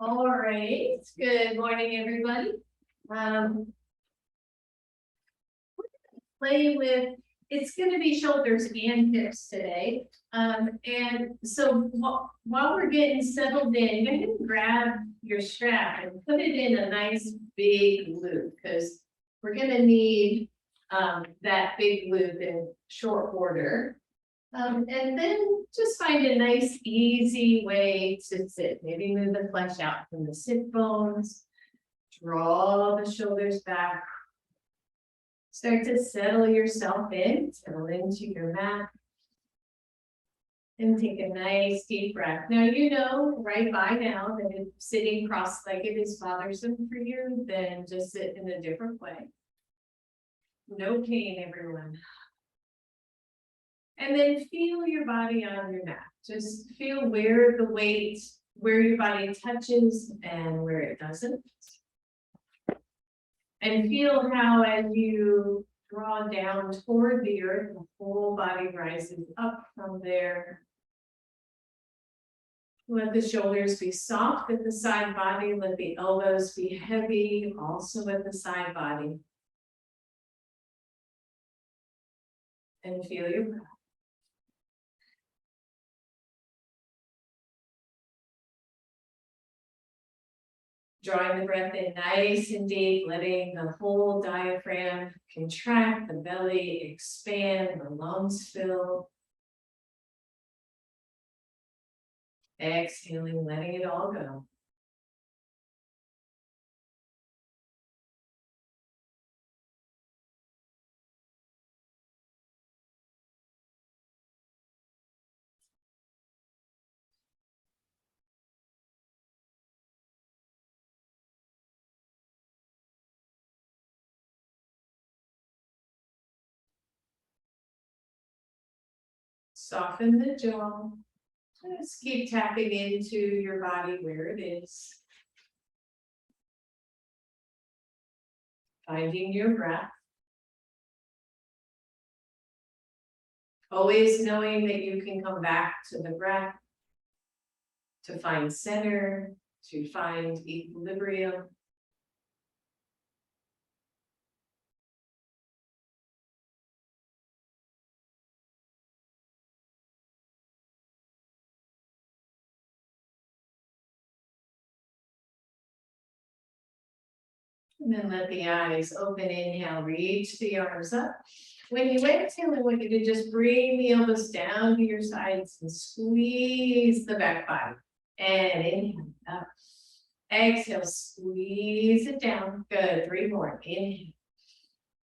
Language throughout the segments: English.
All right, good morning, everybody. Play with, it's gonna be shoulders and hips today. And so while we're getting settled in, go ahead and grab your strap and put it in a nice big loop, because we're gonna need that big loop in short order. And then just find a nice, easy way to sit. Maybe move the flesh out from the sit bones. Draw the shoulders back. Start to settle yourself in, settle into your mat. And take a nice deep breath. Now, you know right by now that if sitting cross-legged is bothersome for you, then just sit in a different way. No pain, everyone. And then feel your body on your mat. Just feel where the weight, where your body touches and where it doesn't. And feel how as you draw down toward the earth, the whole body rises up from there. Let the shoulders be soft at the side body. Let the elbows be heavy, also at the side body. And feel your breath. Drawing the breath in nice and deep, letting the whole diaphragm contract, the belly expand, the lungs fill. Exhaling, letting it all go. Soften the jaw. Just keep tapping into your body where it is. Finding your breath. Always knowing that you can come back to the breath to find center, to find equilibrium. And then let the eyes open, inhale, reach the arms up. When you exhale, I want you to just bring the elbows down to your sides and squeeze the back body. And inhale, up. Exhale, squeeze it down. Good, 3 more, inhale.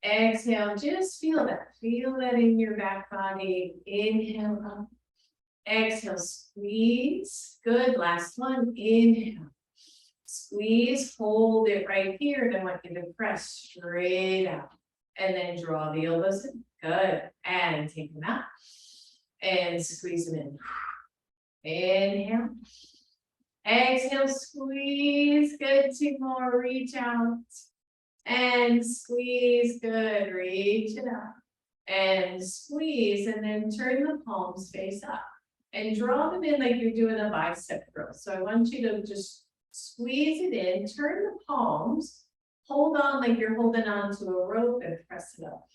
Exhale, just feel that in your back body. Inhale, up. Exhale, squeeze. Good, last one, inhale. Squeeze, hold it right here. Then I want you to press straight out. And then draw the elbows in. Good. And take them out. And squeeze them in. Inhale. Exhale, squeeze. Good. 2 more. Reach out. And squeeze. Good. Reach it out. And squeeze. And then turn the palms face up. And draw them in like you're doing a bicep curl. So I want you to just squeeze it in, turn the palms, hold on like you're holding on to a rope and press it up.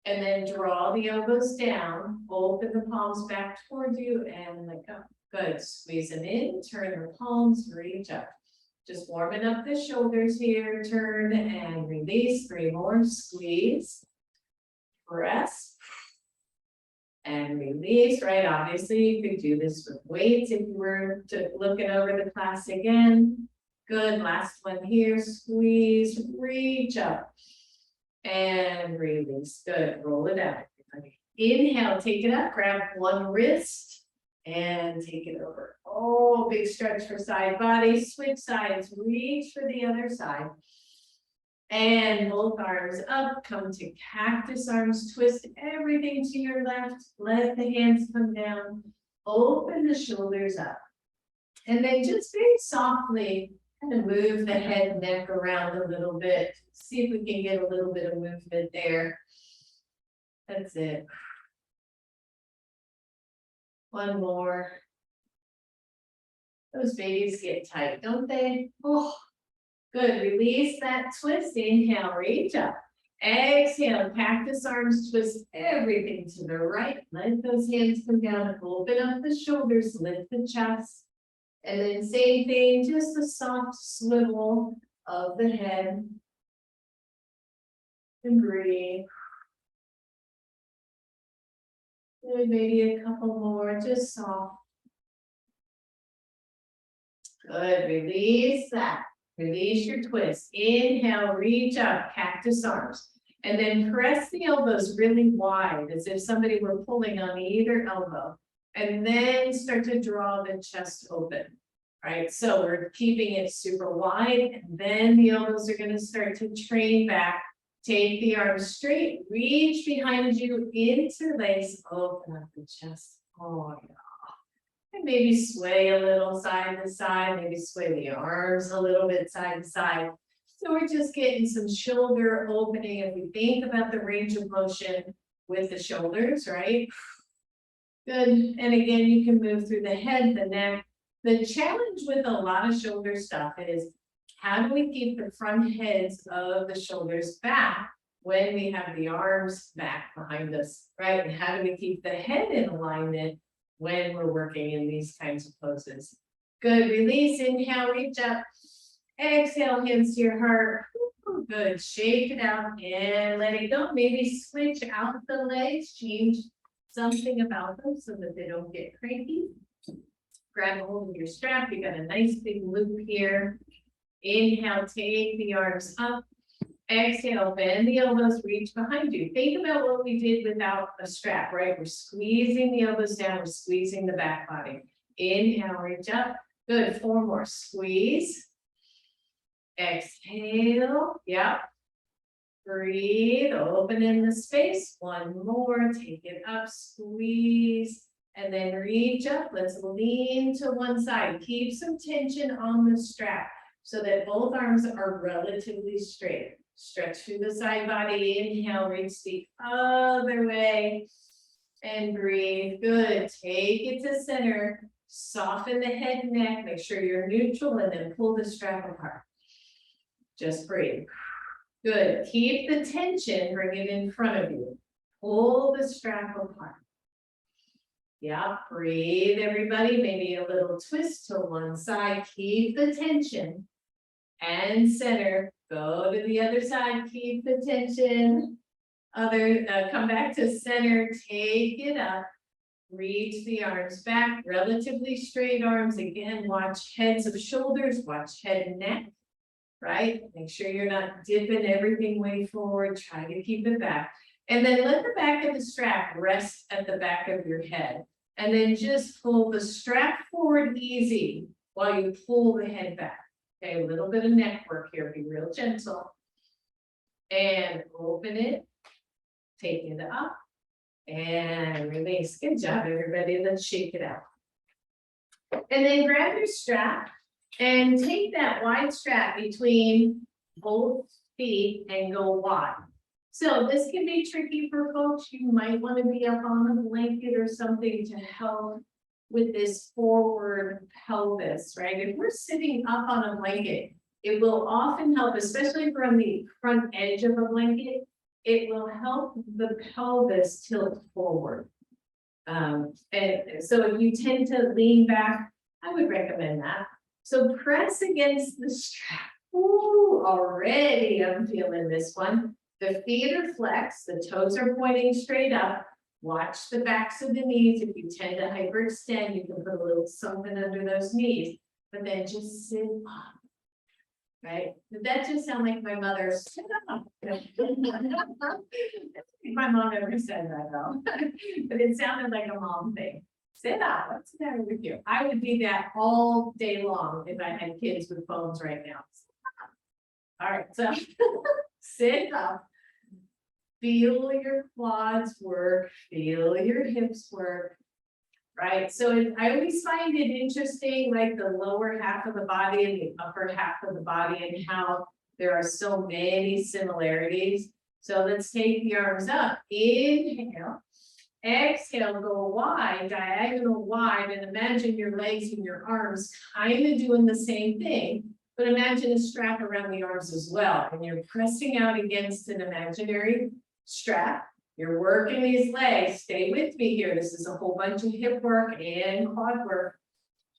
And then draw the elbows down, open the palms back towards you and let go. Good, squeeze them in, turn the palms, reach up. Just warming up the shoulders here, turn and release, 3 more, squeeze, press. And release, right? Obviously, you could do this with weights if you were looking over the class again. Good, last one here, squeeze, reach up. And release, good, roll it out. Inhale, take it up, grab one wrist and take it over. Oh, big stretch for side body, switch sides, reach for the other side. And both arms up, come to cactus arms, twist everything to your left, let the hands come down, open the shoulders up. And then just very softly kind of move the head and neck around a little bit. See if we can get a little bit of movement there. That's it. One more. Those babies get tight, don't they? Oh, good. Release that twist. Inhale, reach up. Exhale, cactus arms, twist everything to the right. Let those hands come down. Open up the shoulders, lift the chest. And then same thing, just a soft swivel of the head. And breathe. And maybe a couple more, just soft. Good, release that. Release your twist. Inhale, reach up, cactus arms. And then press the elbows really wide, as if somebody were pulling on either elbow. And then start to draw the chest open, right? So we're keeping it super wide, and then the elbows are gonna start to train back. Take the arms straight, reach behind you, interlace, open up the chest. Oh, yeah. And maybe sway a little side to side, maybe sway the arms a little bit side to side. So we're just getting some shoulder opening. If we think about the range of motion with the shoulders, right? Good. And again, you can move through the head, the neck. The challenge with a lot of shoulder stuff is, how do we keep the front heads of the shoulders back when we have the arms back behind us, right? And how do we keep the head in alignment when we're working in these kinds of poses? Good, release, inhale, reach up. Exhale, hands to your heart. Good, shake it out and let it go. Maybe switch out the legs, change something about them so that they don't get cranky. Grab a hold of your strap, you got a nice big loop here. Inhale, take the arms up. Exhale, bend the elbows, reach behind you. Think about what we did without a strap, right? We're squeezing the elbows down, we're squeezing the back body. Inhale, reach up. Good, 4 more, squeeze. Exhale, yep. Breathe, open in the space. 1 more, take it up, squeeze. And then reach up, let's lean to one side. Keep some tension on the strap so that both arms are relatively straight. Stretch through the side body, inhale, reach the other way, and breathe. Good, take it to center, soften the head and neck, make sure you're neutral, and then pull the strap apart. Just breathe. Good, keep the tension, bring it in front of you. Pull the strap apart. Yeah, breathe everybody, maybe a little twist to one side, keep the tension. And center, go to the other side, keep the tension. Come back to center, take it up. Reach the arms back, relatively straight arms. Again, watch heads of shoulders, watch head and neck, right? Make sure you're not dipping everything way forward, try to keep it back. And then let the back of the strap rest at the back of your head. And then just pull the strap forward easy while you pull the head back. Okay, a little bit of neck work here, be real gentle. And open it, take it up, and release. Good job, everybody. Let's shake it out. And then grab your strap and take that wide strap between both feet and go wide. So this can be tricky for folks. You might want to be up on a blanket or something to help with this forward pelvis, right? If we're sitting up on a blanket, it will often help, especially from the front edge of a blanket, it will help the pelvis tilt forward. And so if you tend to lean back, I would recommend that. So press against the strap. Ooh, already I'm feeling this one. The feet are flexed, the toes are pointing straight up. Watch the backs of the knees. If you tend to hyperextend, you can put a little something under those knees, but then just sit up, right? Did that just sound like my mother? Sit up. My mom never said that though, but it sounded like a mom thing. Sit up, what's the matter with you? I would do that all day long if I had kids with phones right now. All right, so sit up. Feel your quads work, feel your hips work, right? So I always find it interesting, like the lower half of the body and the upper half of the body and how there are so many similarities. So let's take the arms up, inhale, Exhale, go wide, diagonal wide, and imagine your legs and your arms kind of doing the same thing. But imagine a strap around the arms as well. And you're pressing out against an imaginary strap. You're working these legs. Stay with me here. This is a whole bunch of hip work and quad work.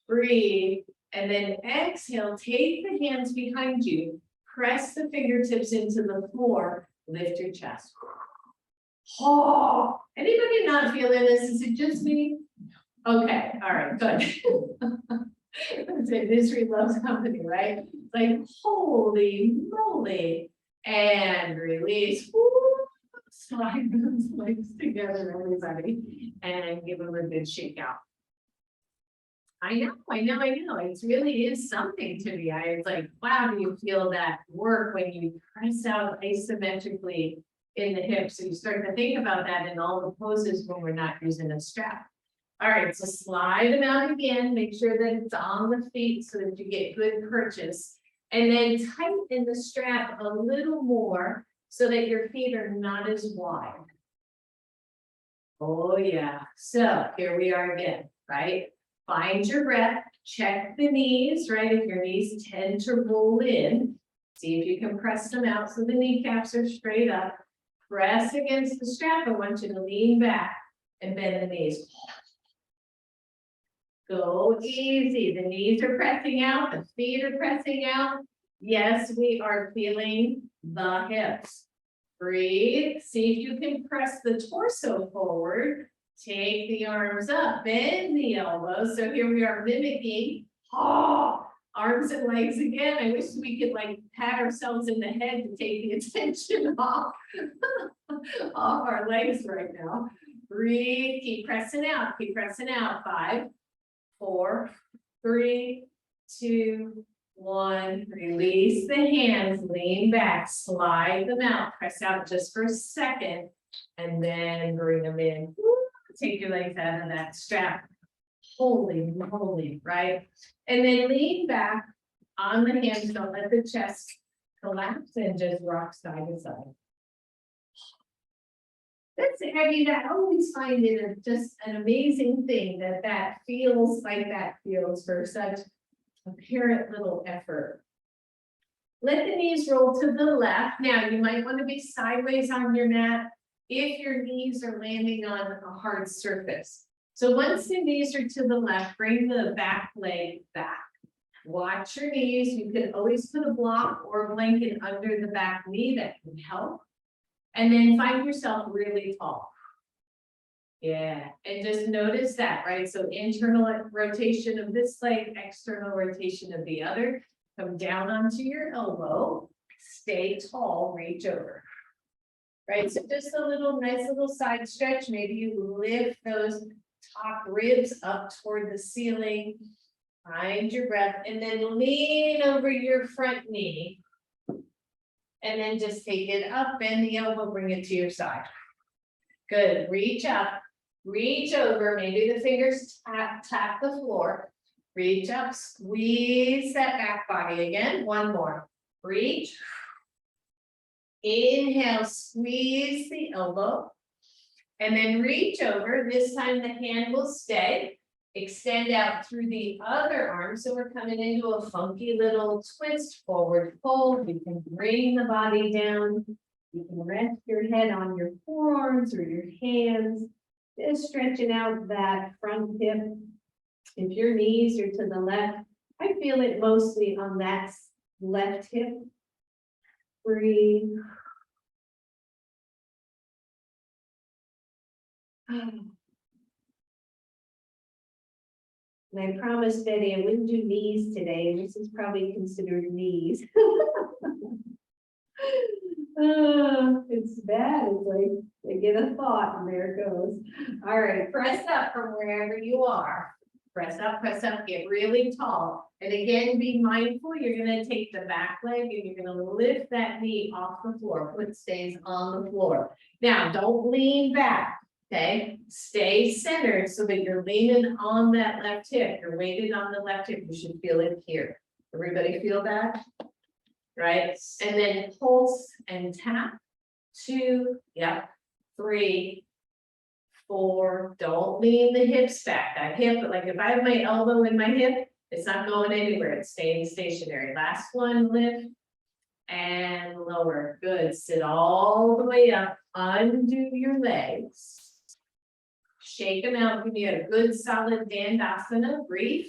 Breathe. And then exhale, take the hands behind you. Press the fingertips into the floor. Lift your chest. Oh, anybody not feeling this? Is it just me? Okay, all right, good. Misery loves company, right? Like, holy moly. And release. Woo. Slide those legs together, everybody, and give them a good shake out. I know. It really is something to me. It's like, wow, do you feel that work when you press out asymmetrically in the hips? So you start to think about that in all the poses when we're not using a strap. All right, so slide them out again. Make sure that it's on the feet so that you get good purchase. And then tighten the strap a little more so that your feet are not as wide. Oh yeah. So here we are again, right? Find your breath, check the knees, right? If your knees tend to roll in, see if you can press them out so the kneecaps are straight up. Press against the strap. I want you to lean back and bend the knees. Go easy. The knees are pressing out, the feet are pressing out. Yes, we are feeling the hips. Breathe. See if you can press the torso forward. Take the arms up, bend the elbows. So here we are mimicking arms and legs again. I wish we could like pat ourselves in the head to take the attention off our legs right now. Breathe, keep pressing out, keep pressing out. 5, 4, 3, 2, 1. Release the hands, lean back, slide them out, press out just for a second, and then bring them in. Take your legs out of that strap. Holy moly, right? And then lean back on the hands. Don't let the chest collapse and just rock side to side. I always find it just an amazing thing that feels like that feels for such apparent little effort. Let the knees roll to the left. Now you might want to be sideways on your mat if your knees are landing on a hard surface. So once the knees are to the left, bring the back leg back. Watch your knees. You can always put a block or a blanket under the back knee that can help. And then find yourself really tall. Yeah, and just notice that, right? So internal rotation of this leg, external rotation of the other. Come down onto your elbow, stay tall, reach over. Right, so just a nice little side stretch. Maybe you lift those top ribs up toward the ceiling. Find your breath and then lean over your front knee. And then just take it up, bend the elbow, bring it to your side. Good, reach up, reach over, maybe the fingers tap the floor. Reach up, squeeze that back body again. One more, reach. Inhale, squeeze the elbow. And then reach over. This time the hand will stay. Extend out through the other arm. So we're coming into a funky little twist, forward fold. You can bring the body down. You can rest your head on your forearms or your hands. Just stretching out that front hip. If your knees are to the left, I feel it mostly on that left hip. Breathe. And I promised Betty I wouldn't do knees today. This is probably considered knees. It's bad. It's like I get a thought and there it goes. All right, press up from wherever you are. Press up, get really tall. And again, be mindful, you're gonna take the back leg and you're gonna lift that knee off the floor. Foot stays on the floor. Now, don't lean back. Okay, stay centered so that you're leaning on that left hip. You're weighted on the left hip. You should feel it here. Everybody feel that? Right? And then pulse and tap. 2, yep, 3, 4, don't lean the hips back, that hip, like if I have my elbow in my hip, it's not going anywhere, it's staying stationary. Last one, lift. And lower, good, sit all the way up, undo your legs. Shake them out, give me a good solid Dandasana, breathe,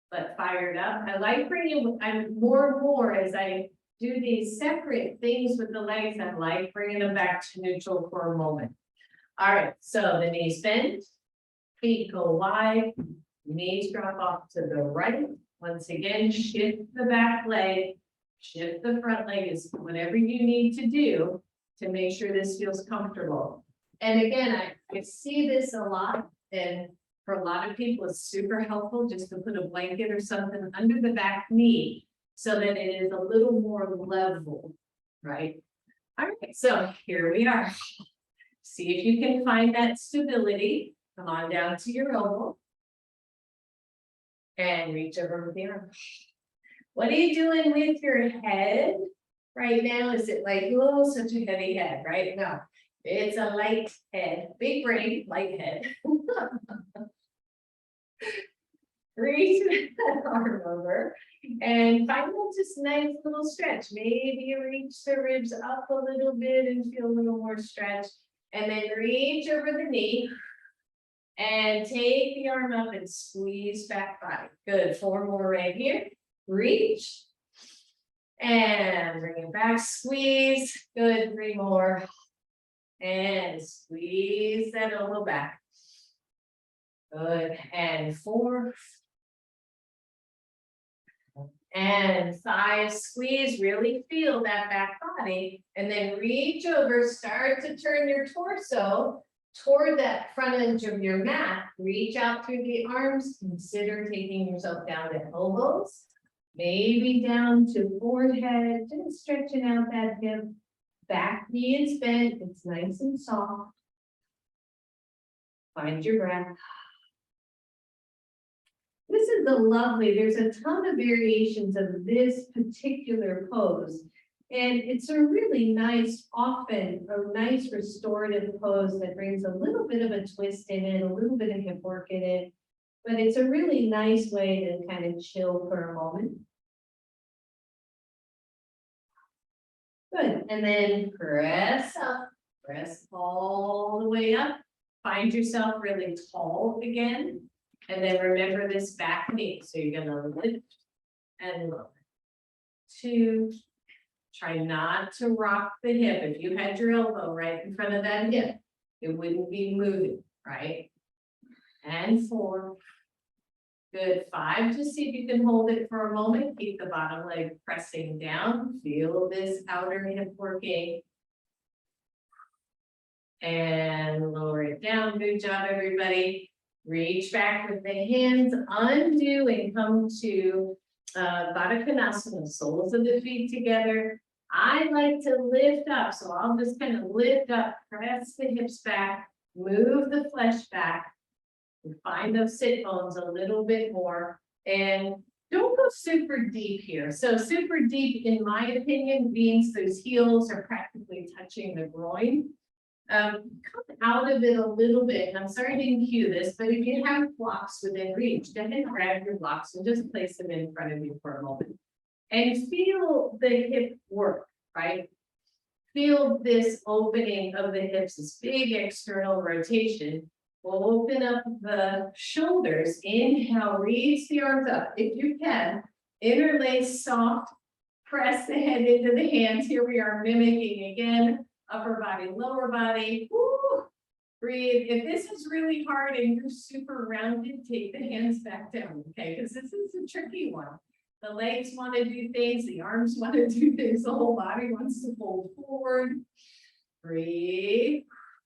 but fired up. I like bringing, I'm more and more as I do these separate things with the legs, I like bringing them back to neutral for a moment. All right, so the knees bend, feet go wide, knees drop off to the right. Once again, shift the back leg, shift the front leg, is whatever you need to do to make sure this feels comfortable. And again, I see this a lot, and for a lot of people, it's super helpful just to put a blanket or something under the back knee so that it is a little more level, right? All right, so here we are. See if you can find that stability. Come on down to your elbow. And reach over with the arm. What are you doing with your head right now? Is it like, oh, such a heavy head, right? No, it's a light head, big brain, light head. Reach that arm over and find a just nice little stretch. Maybe you reach the ribs up a little bit and feel a little more stretch. And then reach over the knee. And take the arm up and squeeze back body. Good, 4 more right here. Reach. And bring it back, squeeze. Good, 3 more. And squeeze that elbow back. Good, and 4. And 5, squeeze, really feel that back body. And then reach over, start to turn your torso toward that front edge of your mat. Reach out through the arms, consider taking yourself down to elbows, maybe down to forehead, just stretching out that hip. Back knee is bent, it's nice and soft. Find your breath. This is a lovely, there's a ton of variations of this particular pose. And it's a really nice, often a nice restorative pose that brings a little bit of a twist in it, a little bit of hip work in it. But it's a really nice way to kind of chill for a moment. Good, and then press up, press all the way up. Find yourself really tall again. And then remember this back knee. So you're gonna lift and lower. 2. Try not to rock the hip. If you had your elbow right in front of that hip, it wouldn't be moving, right? And 4. Good, 5, just see if you can hold it for a moment. Keep the bottom leg pressing down. Feel this outer hip working. And lower it down. Good job, everybody. Reach back with the hands, undo and come to Baddha Konasana, soles of the feet together. I like to lift up, so I'll just kind of lift up, press the hips back, move the flesh back, and find those sit bones a little bit more. And don't go super deep here. So super deep, in my opinion, means those heels are practically touching the groin. Come out of it a little bit, and I'm sorry I didn't cue this, but if you have blocks within reach, go ahead and grab your blocks and just place them in front of you for a moment. And feel the hip work, right? Feel this opening of the hips, this big external rotation. We'll open up the shoulders. Inhale, reach the arms up if you can. Interlace soft, press the head into the hands. Here we are mimicking again. Upper body, lower body. Woo! Breathe. If this is really hard and you're super rounded, take the hands back down, okay? Because this is a tricky one. The legs want to do things, the arms want to do things, the whole body wants to fold forward. Breathe.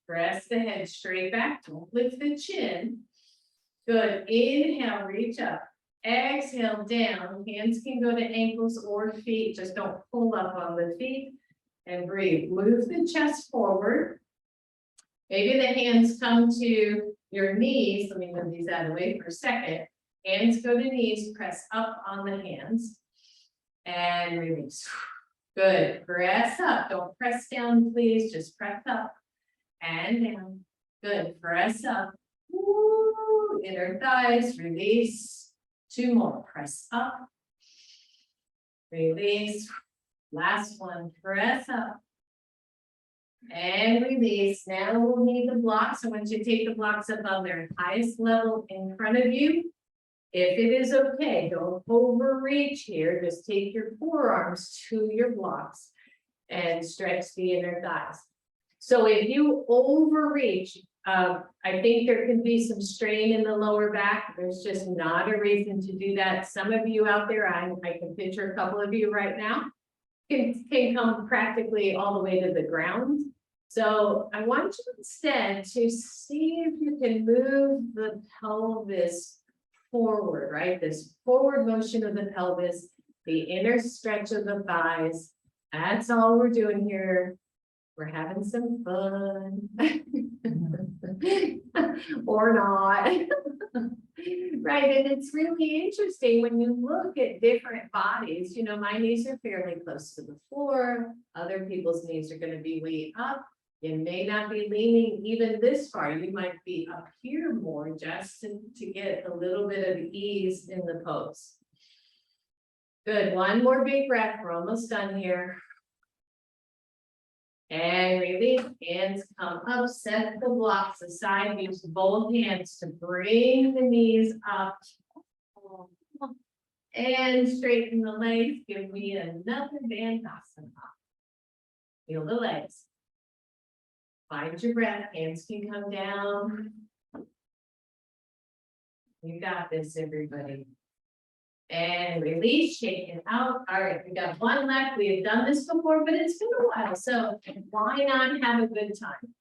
Press the head straight back. Don't lift the chin. Good. Inhale, reach up. Exhale, down. Hands can go to ankles or feet. Just don't pull up on the feet. And breathe. Move the chest forward. Maybe the hands come to your knees. Let me move these out of the way for a second. Hands go to knees. Press up on the hands. And release. Good. Press up. Don't press down, please. Just press up and down. Good, press up. Woo, inner thighs, release. 2 more, press up. Release. Last one, press up. And release. Now we'll need the blocks. I want you to take the blocks up on their highest level in front of you. If it is okay, don't overreach here. Just take your forearms to your blocks and stretch the inner thighs. So if you overreach, I think there can be some strain in the lower back. There's just not a reason to do that. Some of you out there, I can picture a couple of you right now, can come practically all the way to the ground. So I want you instead to see if you can move the pelvis forward, right? This forward motion of the pelvis, the inner stretch of the thighs. That's all we're doing here. We're having some fun. Or not. Right, and it's really interesting when you look at different bodies. You know, my knees are fairly close to the floor. Other people's knees are going to be way up. You may not be leaning even this far. You might be up here more just to get a little bit of ease in the pose. Good, one more big breath. We're almost done here. And release, hands come up, set the blocks aside, use both hands to bring the knees up. And straighten the legs, give me another Dandasana. Feel the legs. Find your breath, hands can come down. You got this, everybody. And release, shake it out. All right, we got one left. We have done this before, but it's been a while. So why not have a good time?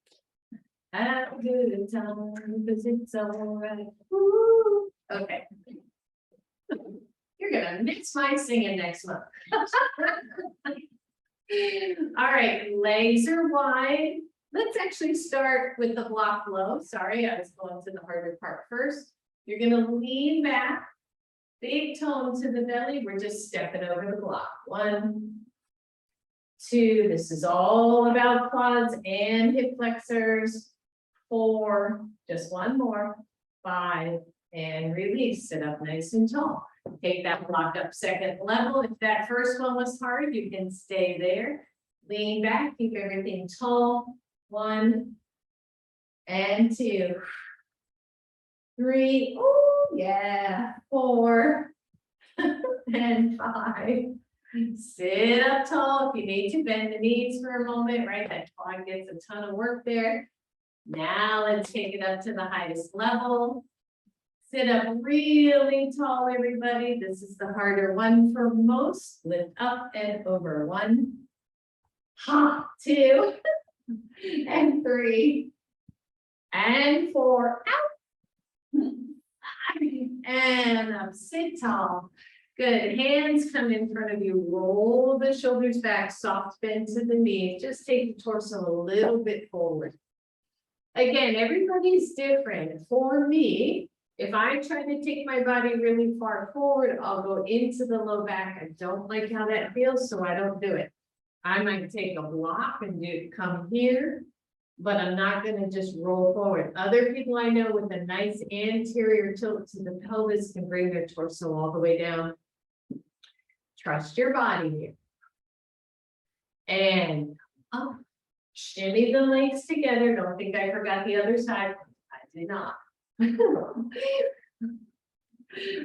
Have a good time because it's all right. Woo. Okay. You're gonna miss my singing next month. All right, legs are wide. Let's actually start with the block low. Sorry, I was going to the harder part first. You're gonna lean back. Big tone to the belly. We're just stepping over the block. 1, 2. This is all about quads and hip flexors. 4. Just one more. 5. And release. Sit up nice and tall. Take that block up second level. If that first one was hard, you can stay there. Lean back. Keep everything tall. 1 and 2. 3. Oh, yeah. 4 and 5. Sit up tall. If you need to bend the knees for a moment, right? That quad gets a ton of work there. Now let's take it up to the highest level. Sit up really tall, everybody. This is the harder one for most. Lift up and over. 1, 2, and 3, and 4. Out. And up, sit tall. Good, hands come in front of you, roll the shoulders back, soft bend to the knees, just take the torso a little bit forward. Again, everybody's different. For me, if I try to take my body really far forward, I'll go into the low back. I don't like how that feels, so I don't do it. I might take a block and come here, but I'm not going to just roll forward. Other people I know with a nice anterior tilt to the pelvis can bring their torso all the way down. Trust your body here. And up. Shimmy the legs together. Don't think I forgot the other side. I did not. I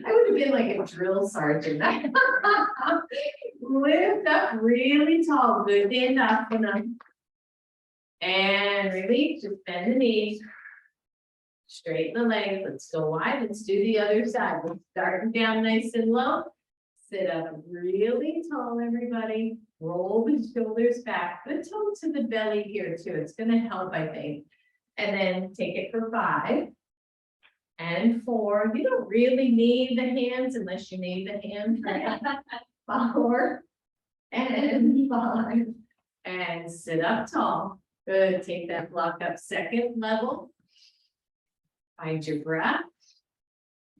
would have been like a drill sergeant. Lift up really tall. Good enough. And release. Just bend the knees. Straighten the legs. Let's go wide. Let's do the other side. Let's start down nice and low. Sit up really tall, everybody. Roll the shoulders back. Good tone to the belly here too. It's going to help, I think. And then take it for 5 and 4. You don't really need the hands unless you need the hands. Right? 4 and 5. And sit up tall. Good. Take that block up second level. Find your breath.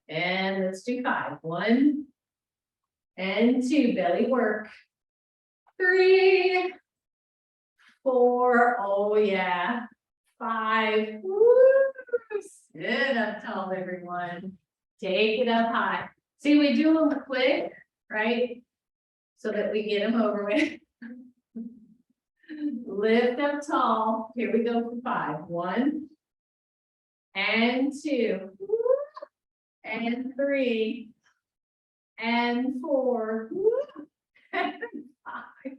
And let's do 5. 1 and 2. Belly work. 3, 4. Oh, yeah. 5. Woo! Sit up tall, everyone. Take it up high. See, we do them quick, right? So that we get them over with. Lift up tall. Here we go for 5. 1 and 2 and 3 and 4 and 5.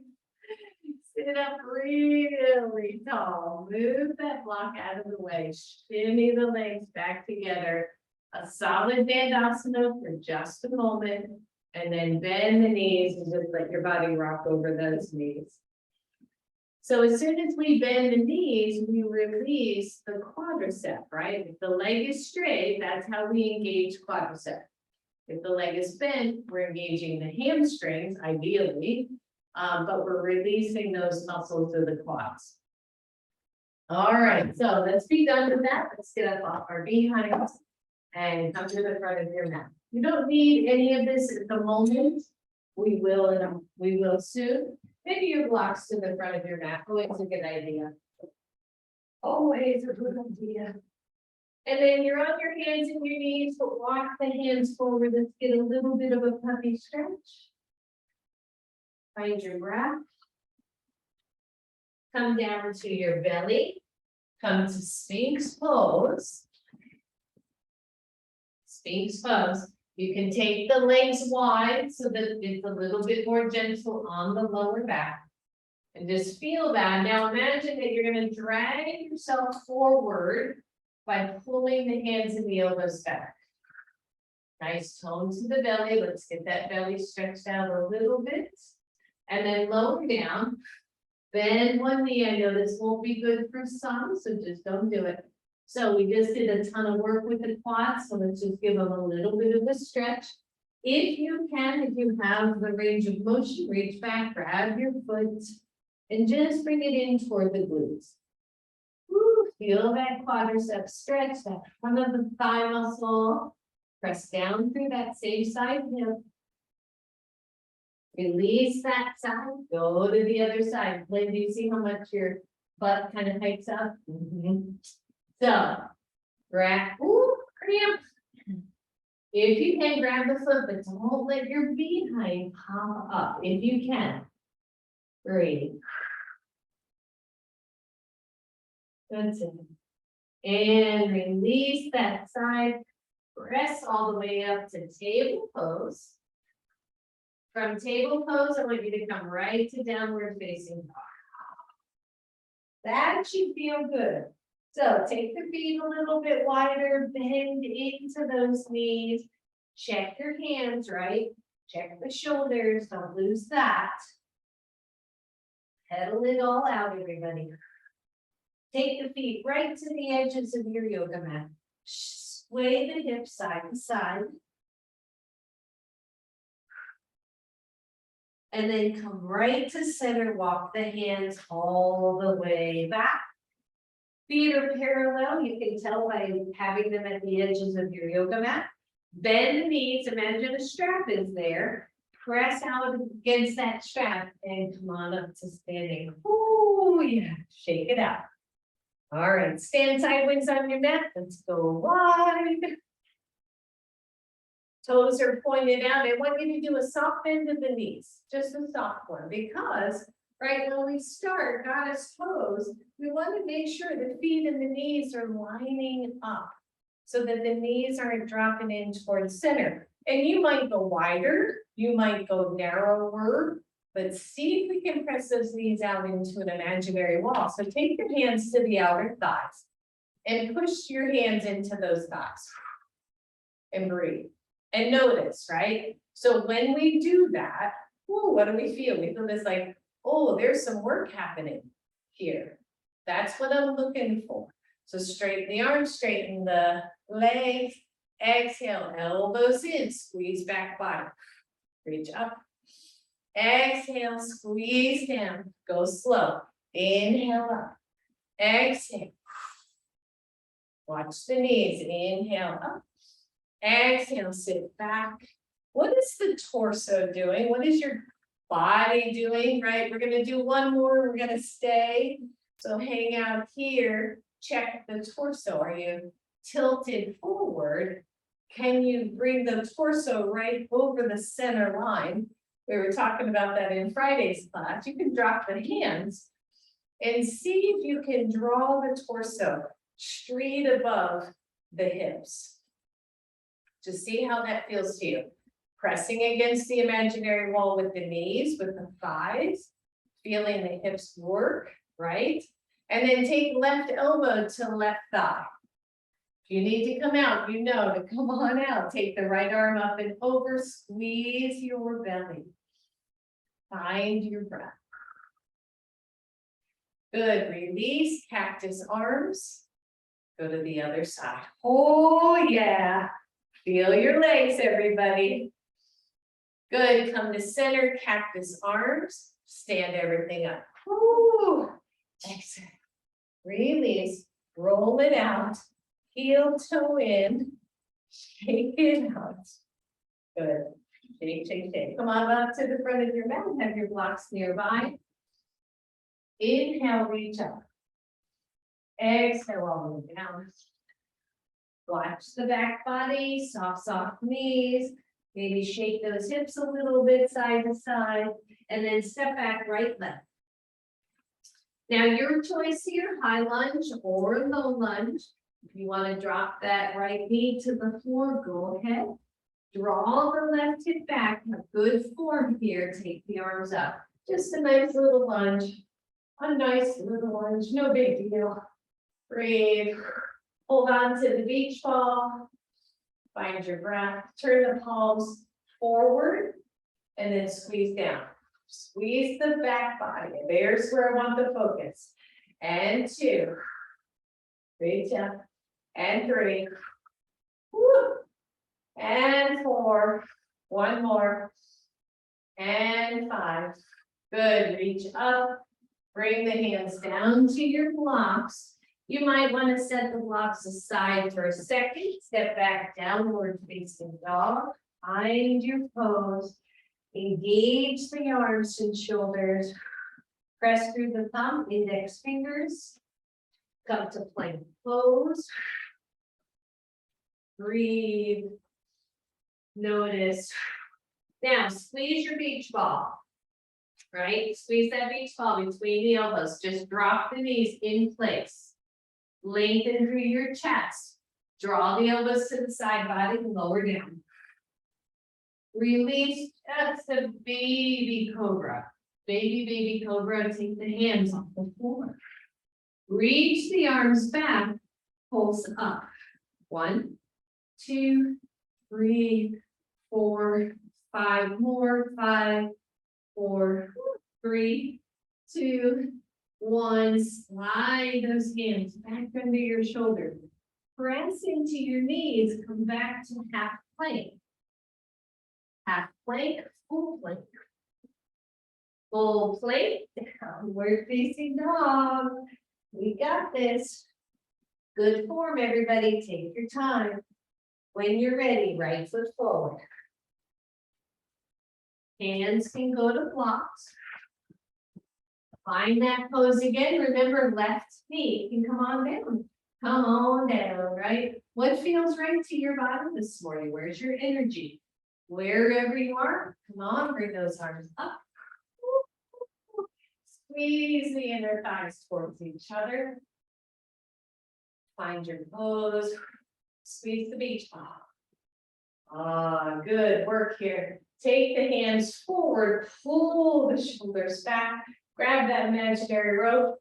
Sit up really tall. Move that block out of the way. Shimmy the legs back together. A solid Dandasana for just a moment. And then bend the knees and just let your body rock over those knees. So as soon as we bend the knees, we release the quadricep, right? If the leg is straight, that's how we engage quadricep. If the leg is bent, we're engaging the hamstrings, ideally, but we're releasing those muscles of the quads. All right, so let's be done with that. Let's get up off our behinds and come to the front of your mat. You don't need any of this at the moment. We will soon. Maybe your blocks to the front of your mat. Always a good idea. Always a good idea. And then you're on your hands and your knees, but walk the hands forward. Let's get a little bit of a puppy stretch. Find your breath. Come down to your belly. Come to Sphinx pose. Sphinx pose. You can take the legs wide so that it's a little bit more gentle on the lower back. And just feel that. Now imagine that you're going to drag yourself forward by pulling the hands and the elbows back. Nice tone to the belly. Let's get that belly stretched out a little bit. And then lower down. Bend one knee. I know this won't be good for some, so just don't do it. So we just did a ton of work with the quads, so let's just give them a little bit of a stretch. If you can, if you have the range of motion, reach back, grab your foot, and just bring it in toward the glutes. Woo, feel that quadricep stretch, that front of the thigh muscle. Press down through that same side hip. Release that side, go to the other side. Lynn, do you see how much your butt kind of hikes up? So, grab, cramp. If you can, grab the foot, but don't let your behind pop up. If you can, breathe. That's it. And release that side. Press all the way up to table pose. From table pose, I want you to come right to downward facing dog. That should feel good. So take the feet a little bit wider, bend into those knees. Check your hands, right? Check the shoulders, don't lose that. Pedal it all out, everybody. Take the feet right to the edges of your yoga mat. Sway the hips side to side. And then come right to center, walk the hands all the way back. Feet are parallel, you can tell by having them at the edges of your yoga mat. Bend the knees, imagine a strap is there. Press out against that strap and come on up to standing. Oh yeah, shake it out. All right, stand sideways on your mat, let's go wide. Toes are pointed out. I want you to do a soft bend of the knees, just a soft one, because right when we start goddess pose, we want to make sure the feet and the knees are lining up so that the knees aren't dropping in towards center. And you might go wider, you might go narrower, but see if we can press those knees out into an imaginary wall. So take your hands to the outer thighs and push your hands into those thighs and breathe. And notice, right? So when we do that, ooh, what do we feel? We feel this like, oh, there's some work happening here. That's what I'm looking for. So straighten the arms, straighten the legs, exhale, elbows in, squeeze back body, reach up. Exhale, squeeze down, go slow. Inhale up, exhale. Watch the knees, inhale up. Exhale, sit back. What is the torso doing? What is your body doing, right? We're gonna do one more, we're gonna stay. So hang out here. check the torso. Are you tilted forward? Can you bring the torso right over the center line? We were talking about that in Friday's class. You can drop the hands and see if you can draw the torso straight above the hips. Just see how that feels to you. Pressing against the imaginary wall with the knees, with the thighs, feeling the hips work, right? And then take left elbow to left thigh. If you need to come out, you know to come on out. Take the right arm up and over, squeeze your belly. Find your breath. Good, release, cactus arms. Go to the other side. Oh yeah, feel your legs, everybody. Good, come to center, cactus arms. Stand everything up. Woo. Exhale. Release, roll it out. Heel toe in, shake it out. Good. Shake, shake, shake. Come on up to the front of your mat. Have your blocks nearby. Inhale, reach up. Exhale, all the way down. Watch the back body, soft, soft knees. Maybe shake those hips a little bit side to side, and then step back, right, left. Now your choice here, high lunge or low lunge. If you want to drop that right knee to the floor, go ahead. Draw the left hip back, a good form here, take the arms up. Just a nice little lunge, a nice little lunge, no big deal. Breathe, hold on to the beach ball, find your breath, turn the palms forward, and then squeeze down. Squeeze the back body, there's where I want the focus. And 2, reach up, and 3, woo. And 4, one more, and 5, good, reach up, bring the hands down to your blocks. You might want to set the blocks aside for a second, step back, downward facing dog, find your pose, engage the arms and shoulders, press through the thumb, index fingers, come to plank pose, breathe, notice. Now squeeze your beach ball, right? Squeeze that beach ball between the elbows, just drop the knees in place. Lengthen through your chest. Draw the elbows to the side body, lower down. Release just a baby cobra. Baby cobra, take the hands off the floor. Reach the arms back, pulse up. 1, 2, 3, 4, 5 more. 5, 4, 3, 2, 1. Slide those hands back under your shoulder. Press into your knees, come back to half plank. Half plank, full plank. Full plank, downward facing dog. We got this. Good form, everybody. Take your time. When you're ready, right foot forward. Hands can go to blocks. Find that pose again. Remember, left knee can come on down. Come on down, right? What feels right to your body this morning? Where's your energy? Wherever you are, come on, bring those arms up. Squeeze the inner thighs towards each other. Find your pose. Squeeze the beach ball. Good work here. Take the hands forward, pull the shoulders back, grab that imaginary rope,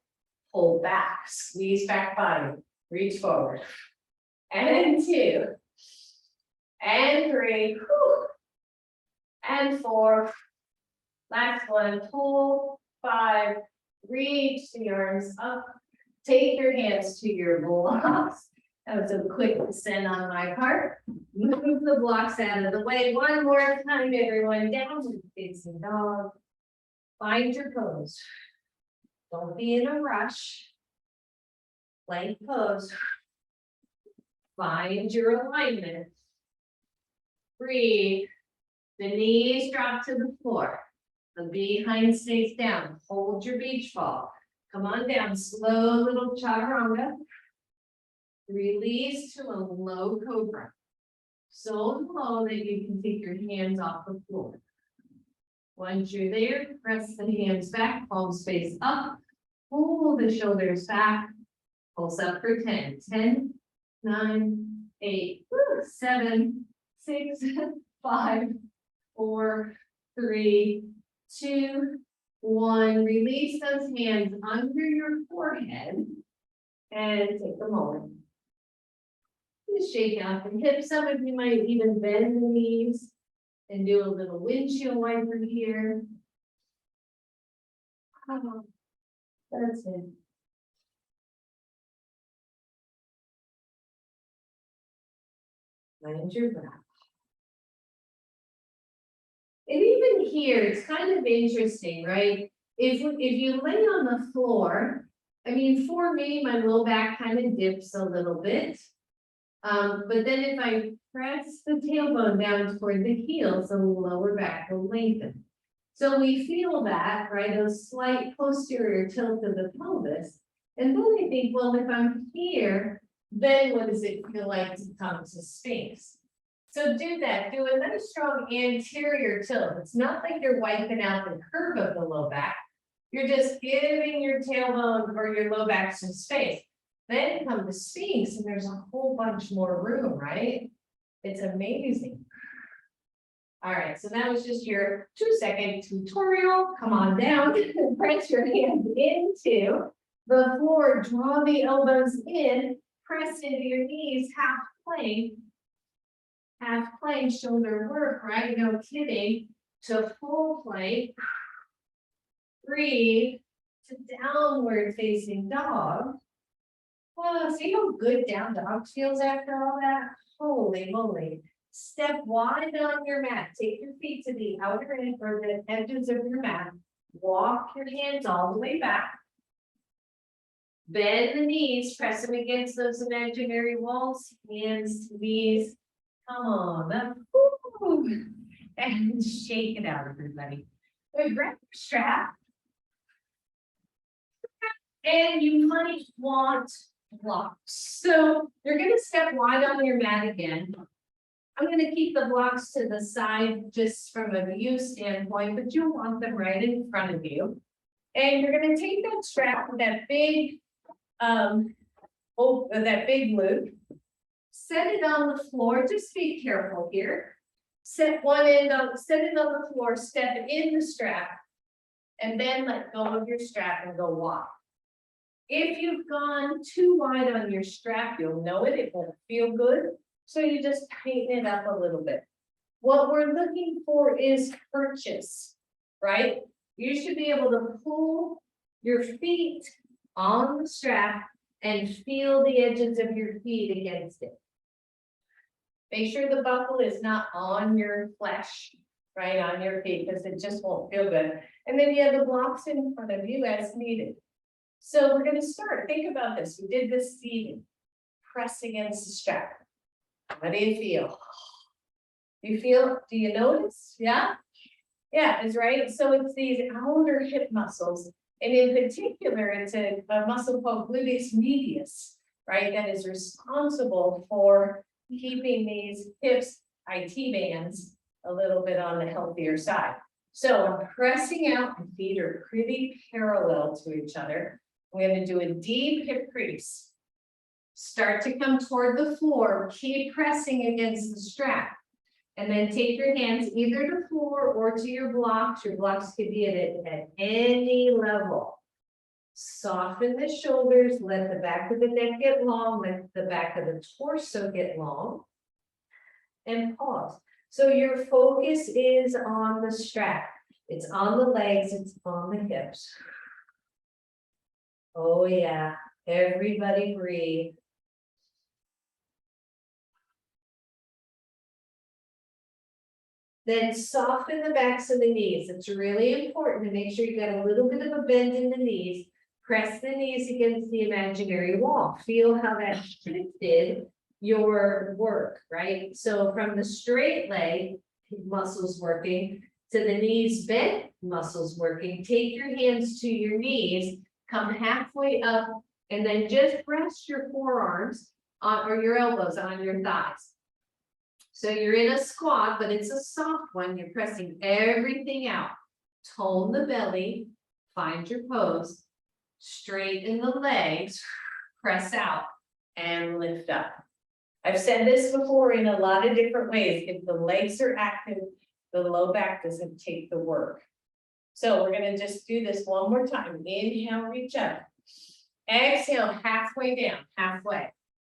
pull back, squeeze back body, reach forward. And 2, and 3, and 4. Last one, pull, 5, reach the arms up, take your hands to your blocks. That was a quick descent on my part. Move the blocks out of the way. One more time, everyone. Downward facing dog. Find your pose. Don't be in a rush. Plank pose. Find your alignment. Breathe. The knees drop to the floor. The behind stays down. Hold your beach ball. Come on down. Slow little chaturanga. Release to a low cobra. So low that you can take your hands off the floor. Once you're there, press the hands back, palms face up, pull the shoulders back, pulse up for 10, 10, 9, 8, 7, 6, 5, 4, 3, 2, 1. Release those hands under your forehead and take a moment. Just shake out the hips. Some of you might even bend the knees and do a little windshield wiper here. Oh, that's it. Mind your breath. And even here, it's kind of interesting, right? If you lay on the floor, I mean, for me, my low back kind of dips a little bit. But then if I press the tailbone down toward the heels, the lower back will lengthen. So we feel that, right? A slight posterior tilt of the pelvis. And then I think, well, if I'm here, then what does it feel like to come to Sphinx? So do that. Do a nice strong anterior tilt. It's not like you're wiping out the curve of the low back. You're just giving your tailbone or your low back some space. Then come to Sphinx and there's a whole bunch more room, right? It's amazing. All right, so that was just your 2-second tutorial. Come on down, press your hands into the floor, draw the elbows in, press into your knees, half plank, shoulder work, right? No kidding, to full plank. Breathe to downward facing dog. Well, see how good down dog feels after all that? Holy moly. Step wide on your mat. Take your feet to the outer edge or the edges of your mat. Walk your hands all the way back. Bend the knees, press them against those imaginary walls. Hands to knees. Come on up. Woo. And shake it out, everybody. Grab your strap. And you might want blocks. So you're going to step wide on your mat again. I'm going to keep the blocks to the side just from a view standpoint, but you'll want them right in front of you. And you're going to take that strap with that big, that big loop, set it on the floor. Just be careful here. Set one end on, set it on the floor, step in the strap, and then let go of your strap and go walk. If you've gone too wide on your strap, you'll know it. It won't feel good. So you just tighten it up a little bit. What we're looking for is purchase, right? You should be able to pull your feet on the strap and feel the edges of your feet against it. Make sure the buckle is not on your flesh, right, on your feet, because it just won't feel good. And then you have the blocks in front of you as needed. So we're going to start. Think about this. We did this seating. Press against the strap. How do you feel? Do you notice? Yeah? Yeah, it's right. So it's these outer hip muscles. And in particular, it's a muscle called gluteus medius, right? That is responsible for keeping these hips, IT bands, a little bit on the healthier side. So I'm pressing out, my feet are pretty parallel to each other. I'm going to do a deep hip crease. Start to come toward the floor, keep pressing against the strap. And then take your hands either to the floor or to your blocks. Your blocks could be at any level. Soften the shoulders, let the back of the neck get long, let the back of the torso get long. And pause. So your focus is on the strap. It's on the legs, it's on the hips. Oh yeah, everybody breathe. Then soften the backs of the knees. It's really important to make sure you got a little bit of a bend in the knees. Press the knees against the imaginary wall. Feel how that shifted your work, right? So from the straight leg muscles working to the knees bent muscles working, take your hands to your knees, come halfway up, and then just rest your forearms or your elbows on your thighs. So you're in a squat, but it's a soft one. You're pressing everything out. Tone the belly, find your pose, straighten the legs, press out, and lift up. I've said this before in a lot of different ways. If the legs are active, the low back doesn't take the work. So we're gonna just do this one more time. Inhale, reach up. Exhale, halfway down, halfway.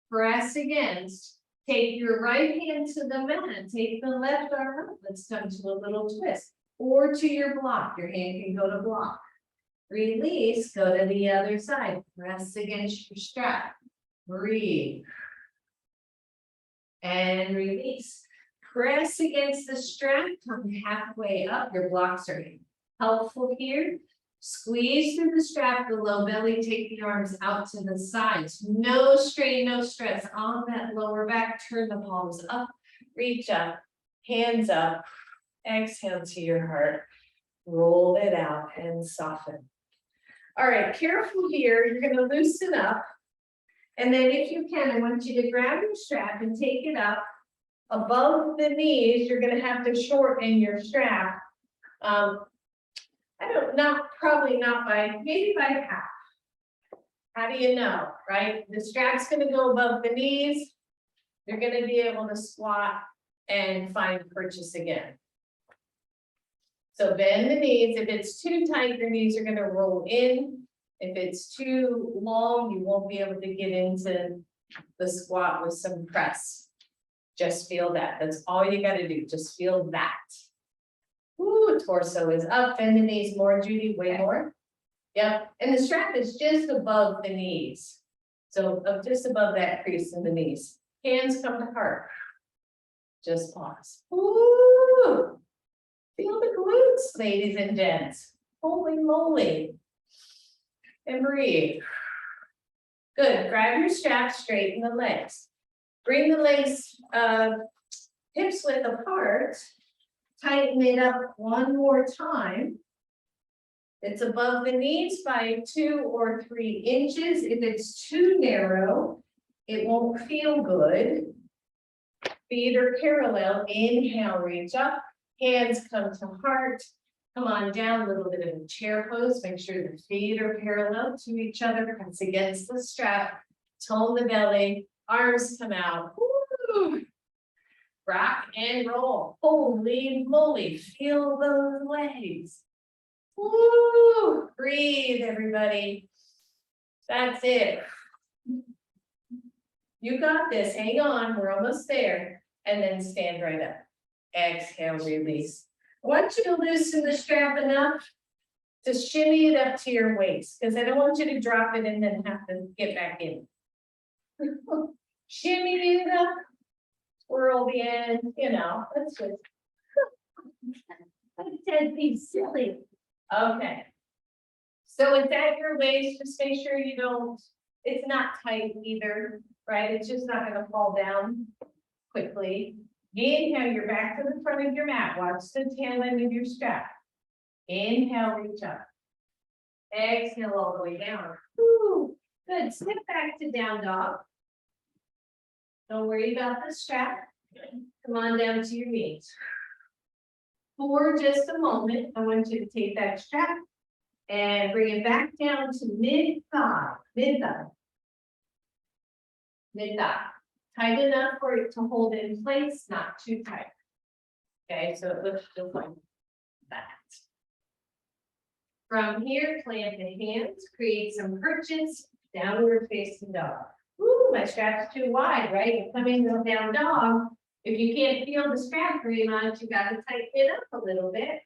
Press against. Take your right hand to the mat. Take the left arm up. Let's come to a little twist. Or to your block. Your hand can go to block. Release, go to the other side. Press against your strap. Breathe. And release. Press against the strap. Come halfway up. Your blocks are helpful here. Squeeze through the strap, the low belly, take the arms out to the sides. No strain, no stress on that lower back. Turn the palms up, reach up, hands up, exhale to your heart. Roll it out and soften. All right, careful here. You're going to loosen up. And then if you can, I want you to grab your strap and take it up above the knees. You're going to have to shorten your strap. Probably not by, maybe by half. How do you know, right? The strap's gonna go above the knees. You're gonna be able to squat and find purchase again. So bend the knees. If it's too tight, your knees are gonna roll in. If it's too long, you won't be able to get into the squat with some press. Just feel that. That's all you gotta do. Just feel that. Ooh, torso is up, bend the knees more, Judy, way more. Yep, and the strap is just above the knees. So just above that crease in the knees. Hands come to heart. Just pause. Ooh, feel the glutes, ladies and gents. Holy moly. And breathe. Good, grab your strap, straighten the legs. Bring the legs hips width apart. Tighten it up one more time. It's above the knees by 2 or 3 inches. If it's too narrow, it won't feel good. Feet are parallel. Inhale, reach up. Hands come to heart. Come on down, a little bit of a chair pose. Make sure the feet are parallel to each other. Press against the strap. Tone the belly. Arms come out. Woo! Rock and roll. Holy moly, feel those legs. Woo! Breathe, everybody. That's it. You got this. Hang on, we're almost there. And then stand right up. Exhale, release. I want you to loosen the strap enough to shimmy it up to your waist, because I don't want you to drop it and then have to get back in. Shimmy it up. Twirl the end, you know, let's just. I said be silly. Okay. So it's at your waist, just make sure you don't, it's not tight either, right? It's just not gonna fall down quickly. Inhale, you're back to the front of your mat. Watch the tail end of your strap. Inhale, reach up. Exhale all the way down. Woo. Good, slip back to down dog. Don't worry about the strap. Come on down to your knees. For just a moment, I want you to take that strap and bring it back down to mid-thigh, mid-thigh. Mid-thigh. Tight enough for it to hold it in place, not too tight. Okay, so it looks just like that. From here, plant the hands, create some perches, downward facing dog. Ooh, my strap's too wide, right? You're coming to down dog. If you can't feel the strap very much, you got to tighten it up a little bit.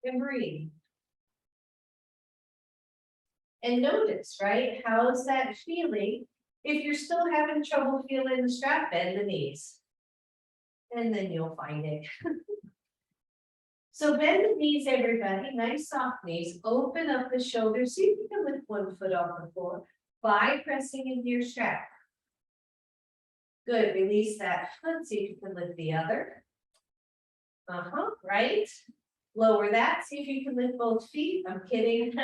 And breathe. And notice, right? How's that feeling? If you're still having trouble feeling the strap, bend the knees. And then you'll find it. So bend the knees, everybody. Nice soft knees. Open up the shoulders. See if you can lift one foot off the floor by pressing into your strap. Good, release that foot, see if you can lift the other. Right. Lower that, see if you can lift both feet. I'm kidding.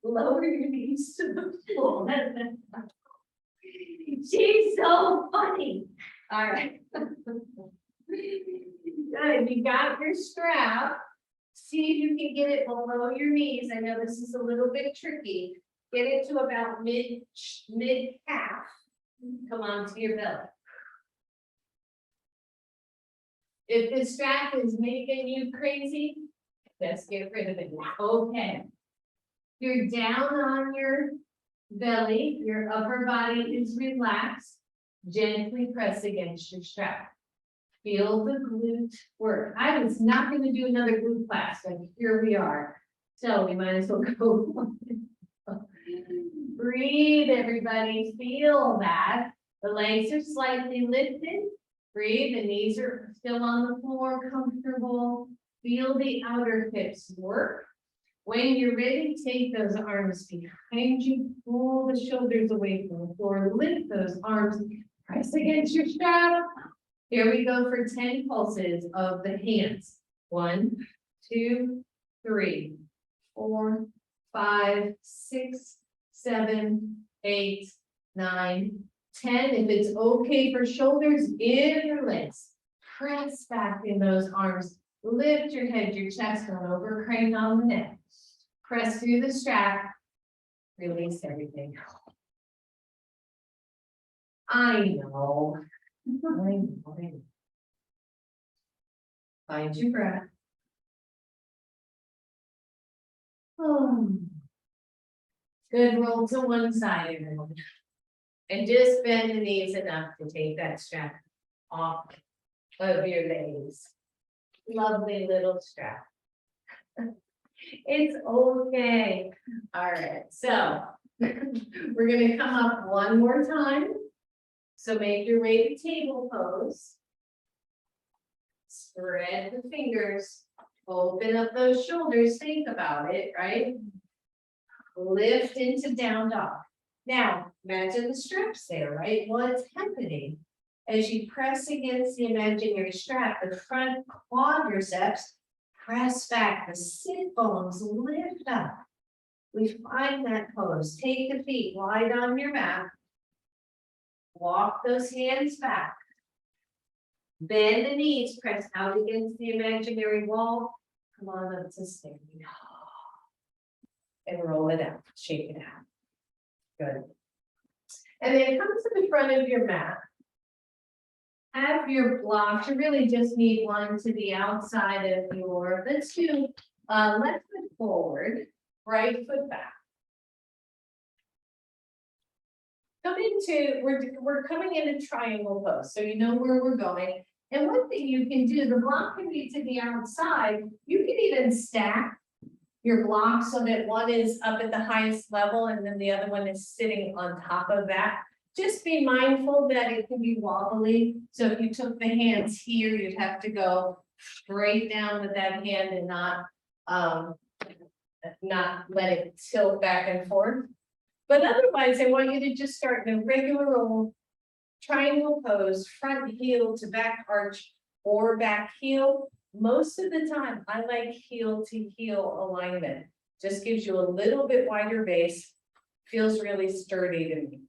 Lower your knees to the floor. She's so funny. All right. Good, you got your strap. See if you can get it below your knees. I know this is a little bit tricky. Get it to about mid calf. Come on to your belly. If the strap is making you crazy, let's get rid of it. Okay. You're down on your belly, your upper body is relaxed. Gently press against your strap. Feel the glute work. I was not going to do another glute class, but here we are. So we might as well go. Breathe, everybody. Feel that. The legs are slightly lifted. Breathe. The knees are still on the floor, comfortable. Feel the outer hips work. When you're ready, take those arms behind you. Pull the shoulders away from the floor. Lift those arms. Press against your strap. Here we go for 10 pulses of the hands. 1, 2, 3, 4, 5, 6, 7, 8, 9, 10. If it's okay for shoulders, interlace. Press back in those arms. Lift your head, your chest on over, crane on the neck. Press through the strap. Release everything. I know. Find your breath. Oh. Good, roll to one side, everyone. And just bend the knees enough to take that strap off of your legs. Lovely little strap. It's okay. All right, so we're gonna come up one more time. So make your way to table pose. Spread the fingers, open up those shoulders, think about it, right? Lift into down dog. Now, imagine the straps there, right? What's happening? As you press against the imaginary strap, the front quadriceps press back, the sit bones lift up. We find that pose. Take the feet wide on your mat. Walk those hands back. Bend the knees, press out against the imaginary wall. Come on up to standing. And roll it out, shake it out. Good. And then come to the front of your mat. Have your blocks. You really just need one to the outside of your, let's do left foot forward, right foot back. Come into, we're coming into triangle pose, so you know where we're going. And one thing you can do, the block can be to the outside. You can even stack your block so that one is up at the highest level and then the other one is sitting on top of that. Just be mindful that it can be wobbly. So if you took the hands here, you'd have to go straight down with that hand and not let it tilt back and forth. But otherwise, I want you to just start in a regular old triangle pose, front heel to back arch or back heel. Most of the time, I like heel to heel alignment. Just gives you a little bit wider base, feels really sturdy to me.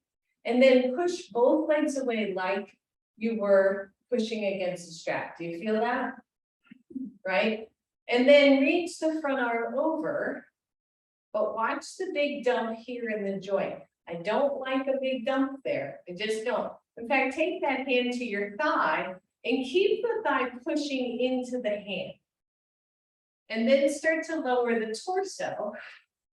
And then push both legs away like you were pushing against the strap. Do you feel that? Right? And then reach the front arm over, but watch the big dump here in the joint. I don't like a big dump there. I just don't. In fact, take that hand to your thigh and keep the thigh pushing into the hand. And then start to lower the torso.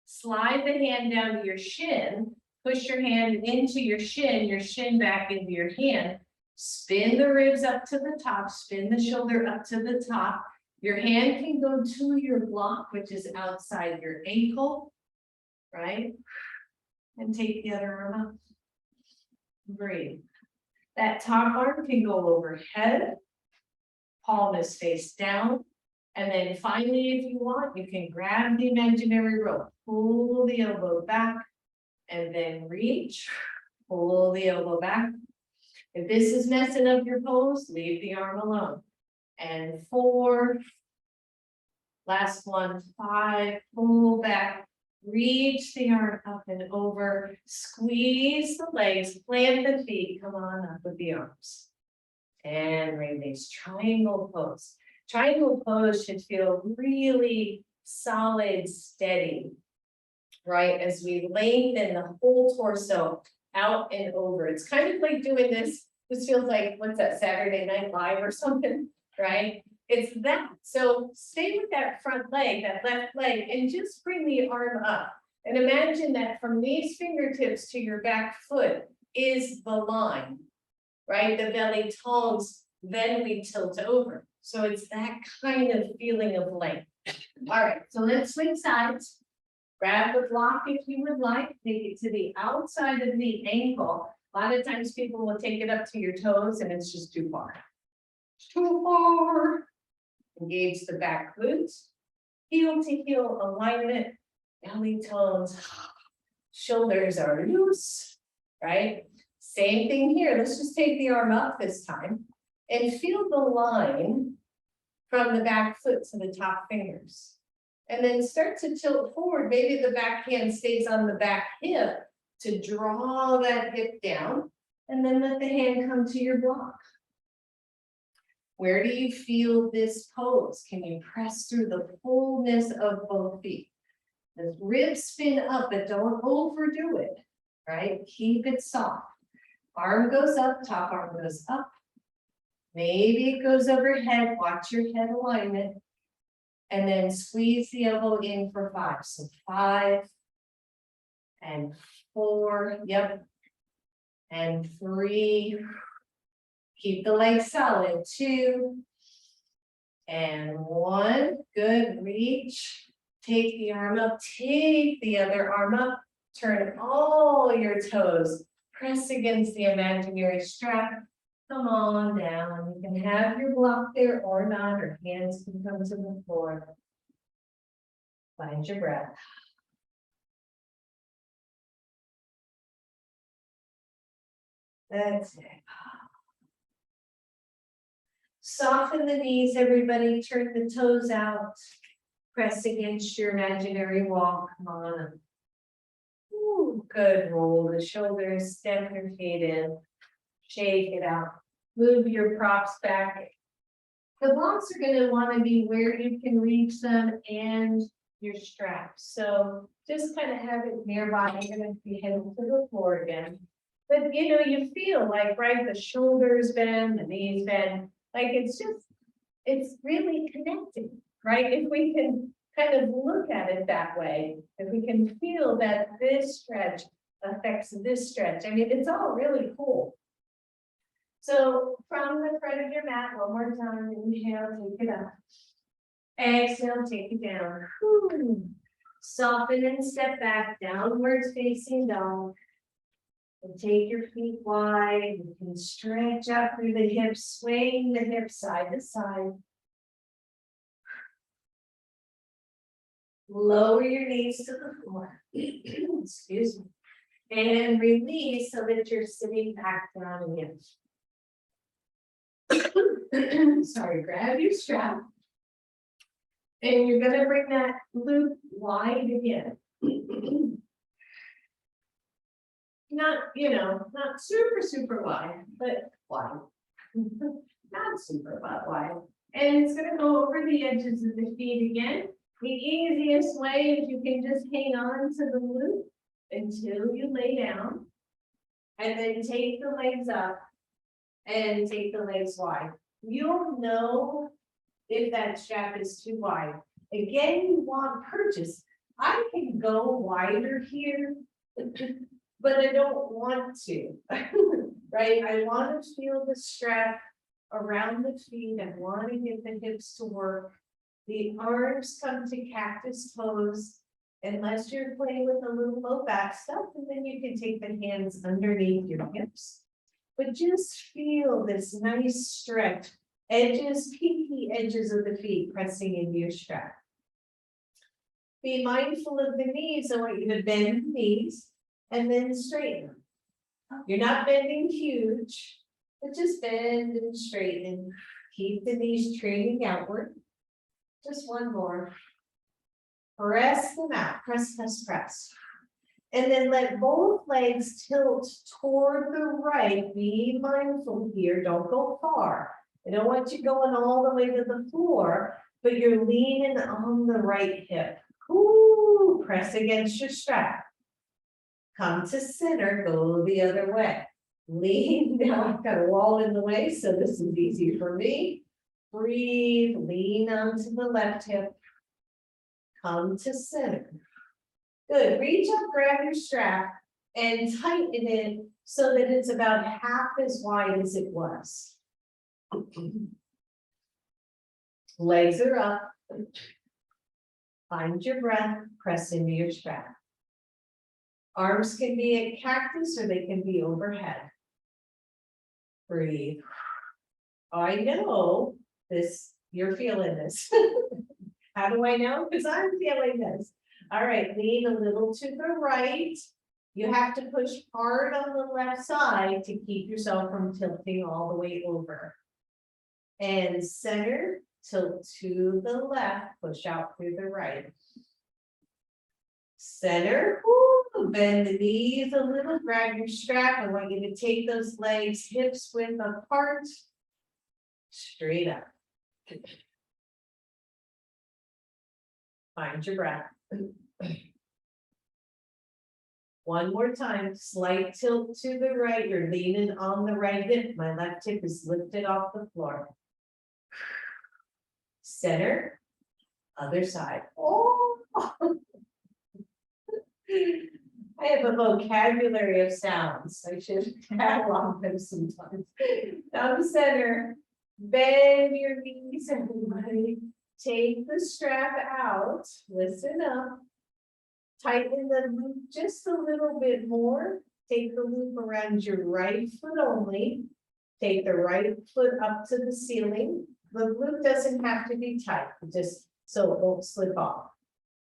Slide the hand down to your shin. Push your hand into your shin back into your hand. Spin the ribs up to the top, spin the shoulder up to the top. Your hand can go to your block, which is outside your ankle, right? And take the other arm up. Breathe. That top arm can go overhead. Palm is face down. And then finally, if you want, you can grab the imaginary rope, pull the elbow back, and then reach, pull the elbow back. If this is messing up your pose, leave the arm alone. And 4, last one, 5, pull back, Reach the arm up and over, squeeze the legs, plant the feet, come on up with the arms. And release, triangle pose. Triangle pose should feel really solid, steady. Right, as we lengthen the whole torso out and over. It's kind of like doing this feels like, what's that, Saturday Night Live or something, right? It's that. So stay with that front leg, that left leg, and just bring the arm up. And imagine that from these fingertips to your back foot is the line, right? The belly tones, then we tilt over. So it's that kind of feeling of length. All right, so let's swing sides. Grab the block if you would like, take it to the outside of the ankle. A lot of times people will take it up to your toes and it's just too far. Too far. Engage the back glutes. Heel to heel alignment, belly tones, shoulders are loose, right? Same thing here. Let's just take the arm up this time and feel the line from the back foot to the top fingers. And then start to tilt forward. Maybe the back hand stays on the back hip to draw that hip down. And then let the hand come to your block. Where do you feel this pose? Can you press through the fullness of both feet? The ribs spin up, but don't overdo it, right? Keep it soft. Arm goes up, top arm goes up. Maybe it goes overhead. Watch your head alignment. And then squeeze the elbow in for 5. So 5 and 4, yep. And 3. Keep the legs solid. 2 and 1. Good. Reach. Take the arm up. Take the other arm up. Turn all your toes. Press against the imaginary strap. Come on down. You can have your block there or not, or hands can come to the floor. Find your breath. That's it. Soften the knees, everybody. Turn the toes out. Press against your imaginary wall. Come on. Ooh, good. Roll the shoulders. Step your feet in. Shake it out. Move your props back. The blocks are going to want to be where you can reach them and your straps. So just kind of have it nearby. You're going to be heading to the floor again. But you know, you feel like, right, the shoulders bend, the knees bend. Like it's really connecting, right? If we can kind of look at it that way, if we can feel that this stretch affects this stretch. I mean, it's all really cool. So from the front of your mat, one more time, inhale, take it up. Exhale, take it down. Whew. Soften and step back, downwards facing dog. And take your feet wide. You can stretch out through the hips, swaying the hips side to side. Lower your knees to the floor. Excuse me. And release so that you're sitting back down again. Sorry, grab your strap. And you're going to bring that glute wide again. Not, not super wide, but wide. Not super wide. And it's going to go over the edges of the feet again. The easiest way is you can just hang on to the glute until you lay down. And then take the legs up and take the legs wide. You'll know if that strap is too wide. Again, you want purchase. I can go wider here, but I don't want to, right? I want to feel the strap around the feet. I want to get the hips to work. The arms come to cactus pose, unless you're playing with a little low back stuff, and then you can take the hands underneath your hips. But just feel this nice stretch. Edges, pinky edges of the feet pressing into your strap. Be mindful of the knees. I want you to bend the knees and then straighten them. You're not bending huge, but just bend and straighten. Keep the knees training outward. Just one more. Press them out, press, press, press. And then let both legs tilt toward the right. Be mindful here, don't go far. I don't want you going all the way to the floor, but you're leaning on the right hip. Ooh, press against your strap. Come to center, go the other way. Lean down, I've got a wall in the way, so this is easy for me. Breathe, lean onto the left hip. Come to center. Good, reach up, grab your strap and tighten it so that it's about half as wide as it was. Legs are up. Find your breath, press into your strap. Arms can be a cactus or they can be overhead. Breathe. I know this, you're feeling this. How do I know? Because I'm feeling this. All right, lean a little to the right. You have to push hard on the left side to keep yourself from tilting all the way over. And center, tilt to the left, push out through the right. Center, woo, bend the knees a little, grab your strap. I want you to take those legs hips width apart, straight up. Find your breath. One more time, slight tilt to the right. You're leaning on the right hip. My left hip is lifted off the floor. Center, other side. Oh, I have a vocabulary of sounds. I should catalog them sometimes. Down center, bend your knees, everybody. Take the strap out, listen up. Tighten the loop just a little bit more. Take the loop around your right foot only. Take the right foot up to the ceiling. The loop doesn't have to be tight, just so it won't slip off.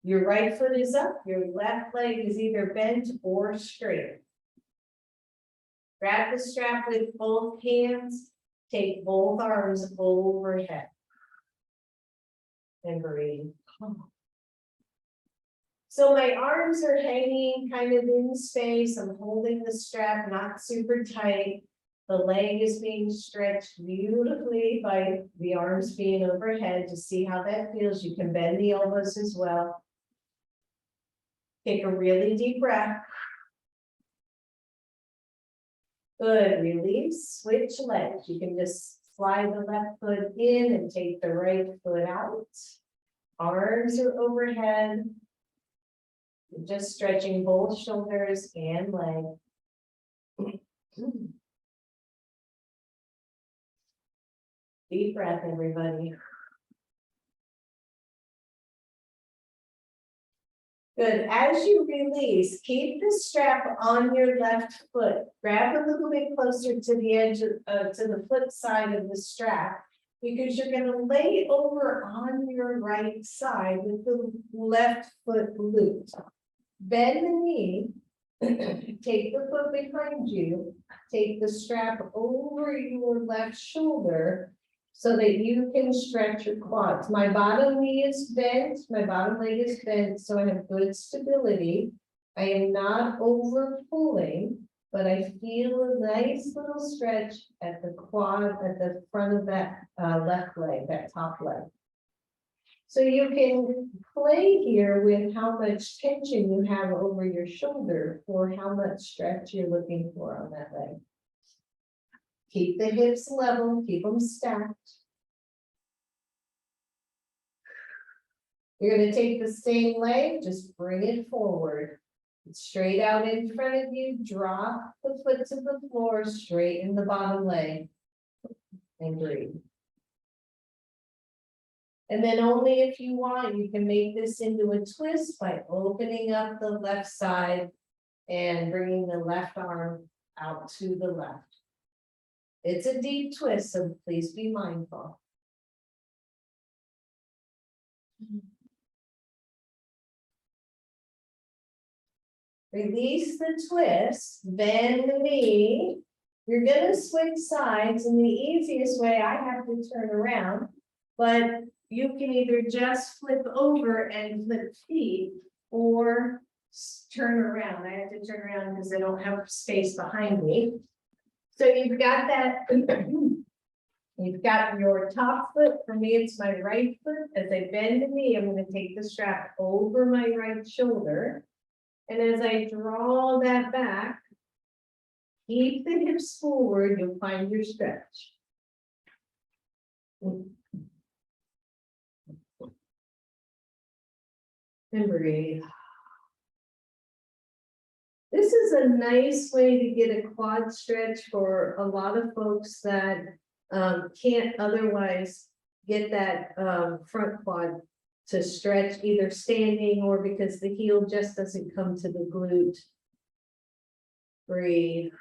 Your right foot is up, your left leg is either bent or straight. Grab the strap with both hands, take both arms overhead. And breathe. So my arms are hanging kind of in space. I'm holding the strap not super tight. The leg is being stretched beautifully by the arms being overhead. To see how that feels, you can bend the elbows as well. Take a really deep breath. Good, release, switch legs. You can just slide the left foot in and take the right foot out. Arms are overhead. You're just stretching both shoulders and leg. Deep breath, everybody. Good. As you release, keep the strap on your left foot. Grab a little bit closer to the edge of, to the foot side of the strap, because you're going to lay over on your right side with the left foot looped. Bend the knee. Take the foot behind you. Take the strap over your left shoulder, so that you can stretch your quads. My bottom knee is bent, my bottom leg is bent, so I have good stability. I am not over pulling, but I feel a nice little stretch at the quad, at the front of that left leg, that top leg. So you can play here with how much tension you have over your shoulder for how much stretch you're looking for on that leg. Keep the hips level, keep them stacked. You're going to take the same leg, just bring it forward. Straight out in front of you, drop the foot to the floor, straighten the bottom leg, and breathe. And then only if you want, you can make this into a twist by opening up the left side and bringing the left arm out to the left. It's a deep twist, so please be mindful. Release the twist, bend the knee. You're going to switch sides, and the easiest way, I have to turn around, but you can either just flip over and flip feet or turn around. I have to turn around because I don't have space behind me. So you've got that. You've got your top foot. For me, it's my right foot. As I bend the knee, I'm going to take the strap over my right shoulder. And as I draw that back, keep the hips forward, you'll find your stretch. And breathe. This is a nice way to get a quad stretch for a lot of folks that can't otherwise get that front quad to stretch, either standing or because the heel just doesn't come to the glute. Breathe.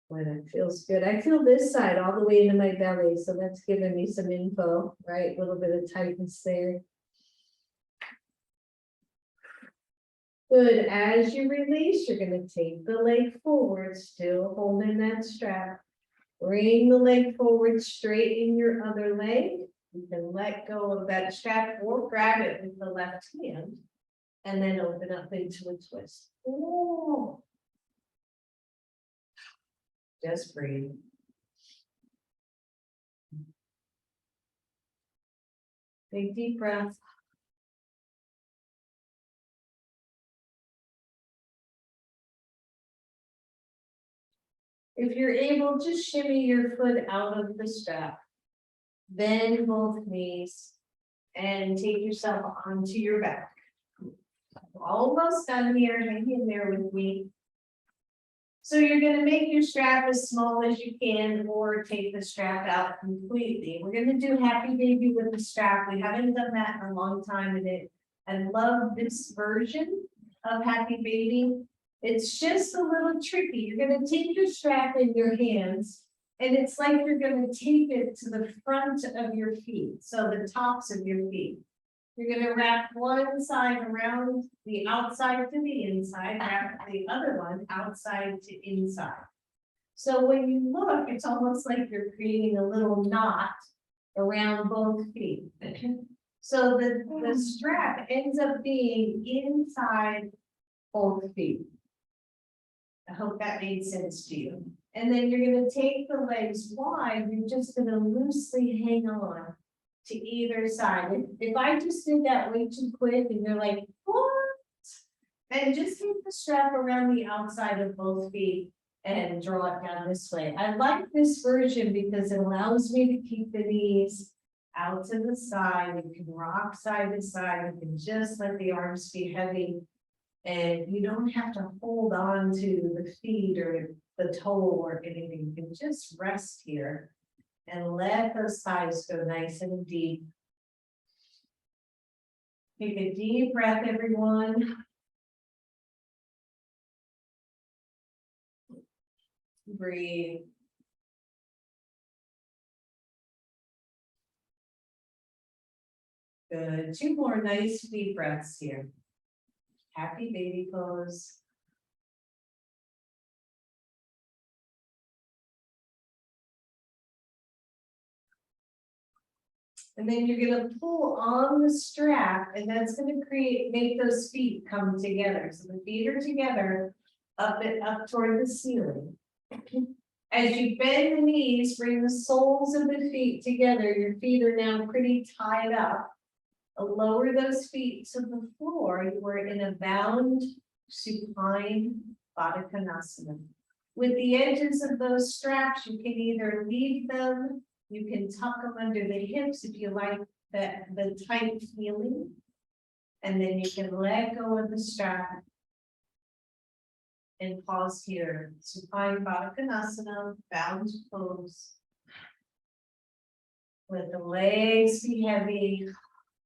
When it feels good. I feel this side all the way into my belly, so that's giving me some info, right? A little bit of tightness there. Good. As you release, you're going to take the leg forward, still holding that strap. Bring the leg forward, straighten your other leg. You can let go of that strap or grab it with the left hand and then open up into a twist. Ooh. Just breathe. Big deep breath. If you're able, just shimmy your foot out of the strap. Bend both knees and take yourself onto your back. Almost done here. Hang in there with me. So you're going to make your strap as small as you can or take the strap out completely. We're going to do Happy Baby with the strap. We haven't done that in a long time, and I love this version of Happy Baby. It's just a little tricky. You're going to take your strap in your hands, and it's like you're going to tape it to the front of your feet, so the tops of your feet. You're going to wrap one side around the outside to the inside, wrap the other one outside to inside. So when you look, it's almost like you're creating a little knot around both feet. So the strap ends up being inside both feet. I hope that made sense to you. And then you're going to take the legs wide. You're just going to loosely hang on to either side. If I just did that way too quick and you're like, what? And just take the strap around the outside of both feet and draw it down this way. I like this version because it allows me to keep the knees out to the side. You can rock side to side. You can just let the arms be heavy. And you don't have to hold on to the feet or the toe or anything. You can just rest here and let those thighs go nice and deep. Take a deep breath, everyone. Breathe. Good. 2 more nice deep breaths here. Happy Baby pose. And then you're going to pull on the strap, and that's going to make those feet come together. So the feet are together up toward the ceiling. As you bend the knees, bring the soles of the feet together. Your feet are now pretty tied up. Lower those feet to the floor. You are in a bound supine Baddha Konasana. With the edges of those straps, you can either leave them. You can tuck them under the hips if you like the tight feeling. And then you can let go of the strap and pause here. Supine Baddha Konasana, bound pose. Let the legs be heavy.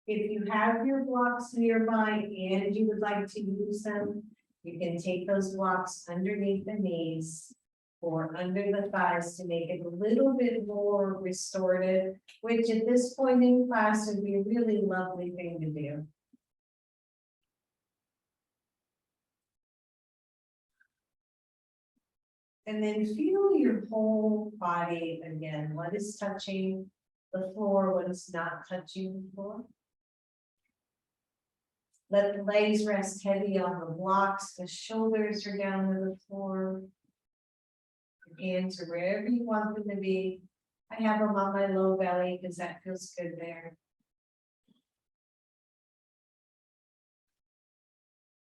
If you have your blocks nearby and you would like to use them, you can take those blocks underneath the knees or under the thighs to make it a little bit more restorative, which at this point in class would be a really lovely thing to do. And then feel your whole body again. What is touching the floor? What is not touching the floor? Let the legs rest heavy on the blocks. The shoulders are down to the floor. Your hands are wherever you want them to be. I have them on my low belly because that feels good there.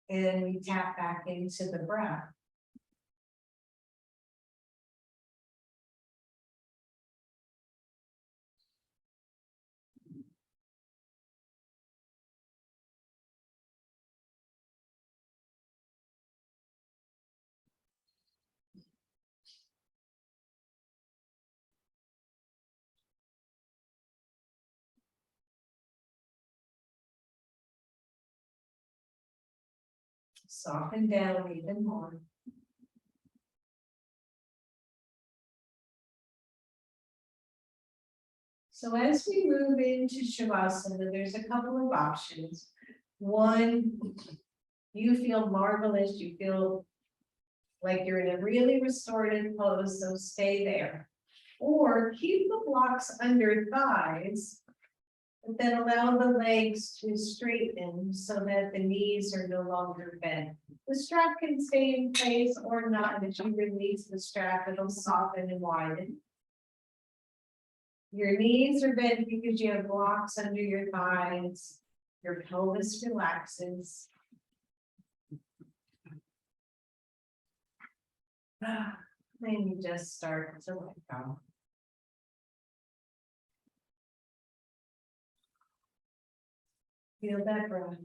And we tap back into the breath. Soften down even more. So as we move into Shavasana, there's a couple of options. One, you feel marvelous, you feel like you're in a really restorative pose, so stay there. Or keep the blocks under thighs, but then allow the legs to straighten so that the knees are no longer bent. The strap can stay in place or not. As you release the strap, it'll soften and widen. Your knees are bent because you have blocks under your thighs. Your pelvis relaxes. Then you just start to let go. Feel that breath.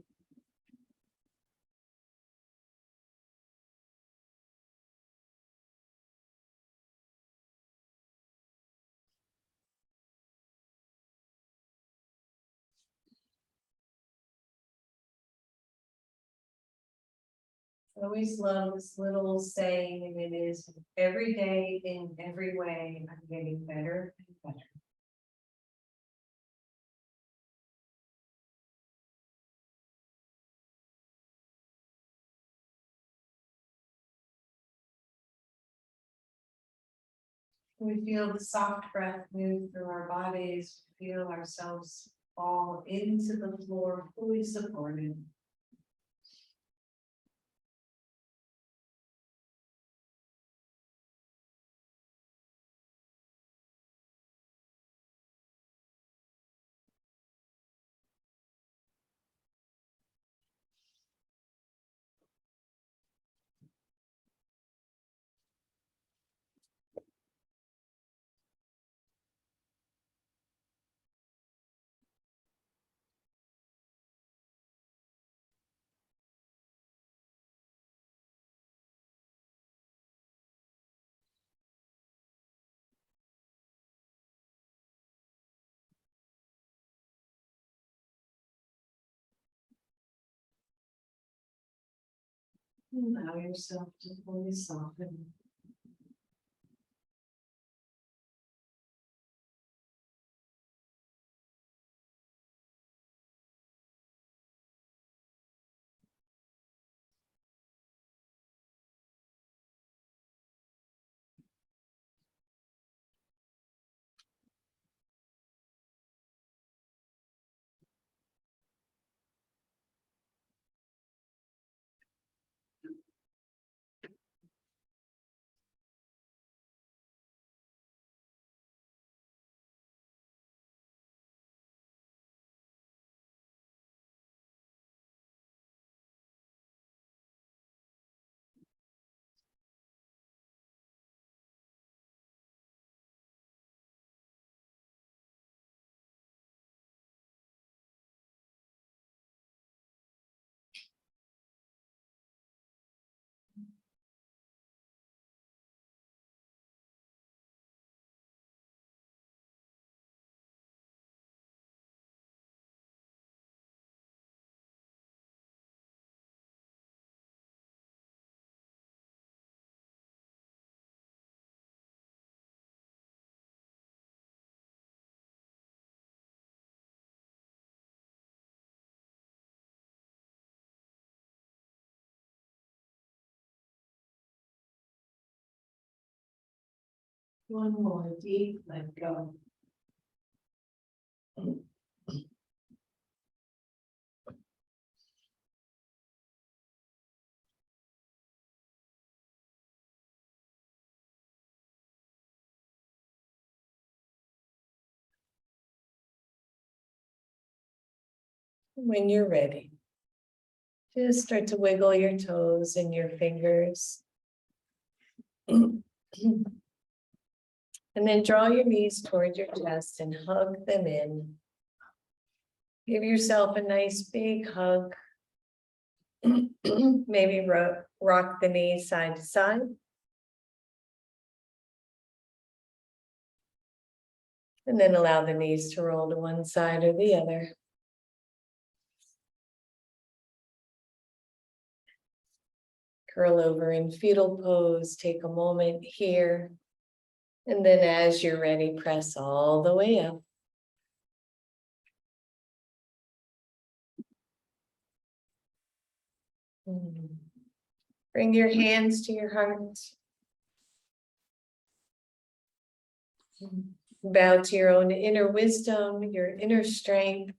I always love this little saying, and it is every day in every way, I'm getting better and better. We feel the soft breath move through our bodies, feel ourselves fall into the floor, fully supported. Allow yourself to fully soften. One more deep, let go. When you're ready, just start to wiggle your toes and your fingers. And then draw your knees toward your chest and hug them in. Give yourself a nice big hug. Maybe rock the knees side to side. And then allow the knees to roll to one side or the other. Curl over in fetal pose, take a moment here. And then as you're ready, press all the way up. Bring your hands to your heart. Bow to your own inner wisdom, your inner strength.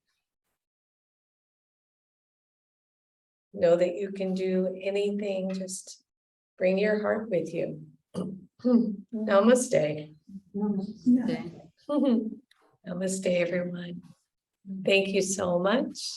Know that you can do anything, just bring your heart with you. Namaste. Namaste. Namaste, everyone. Thank you so much.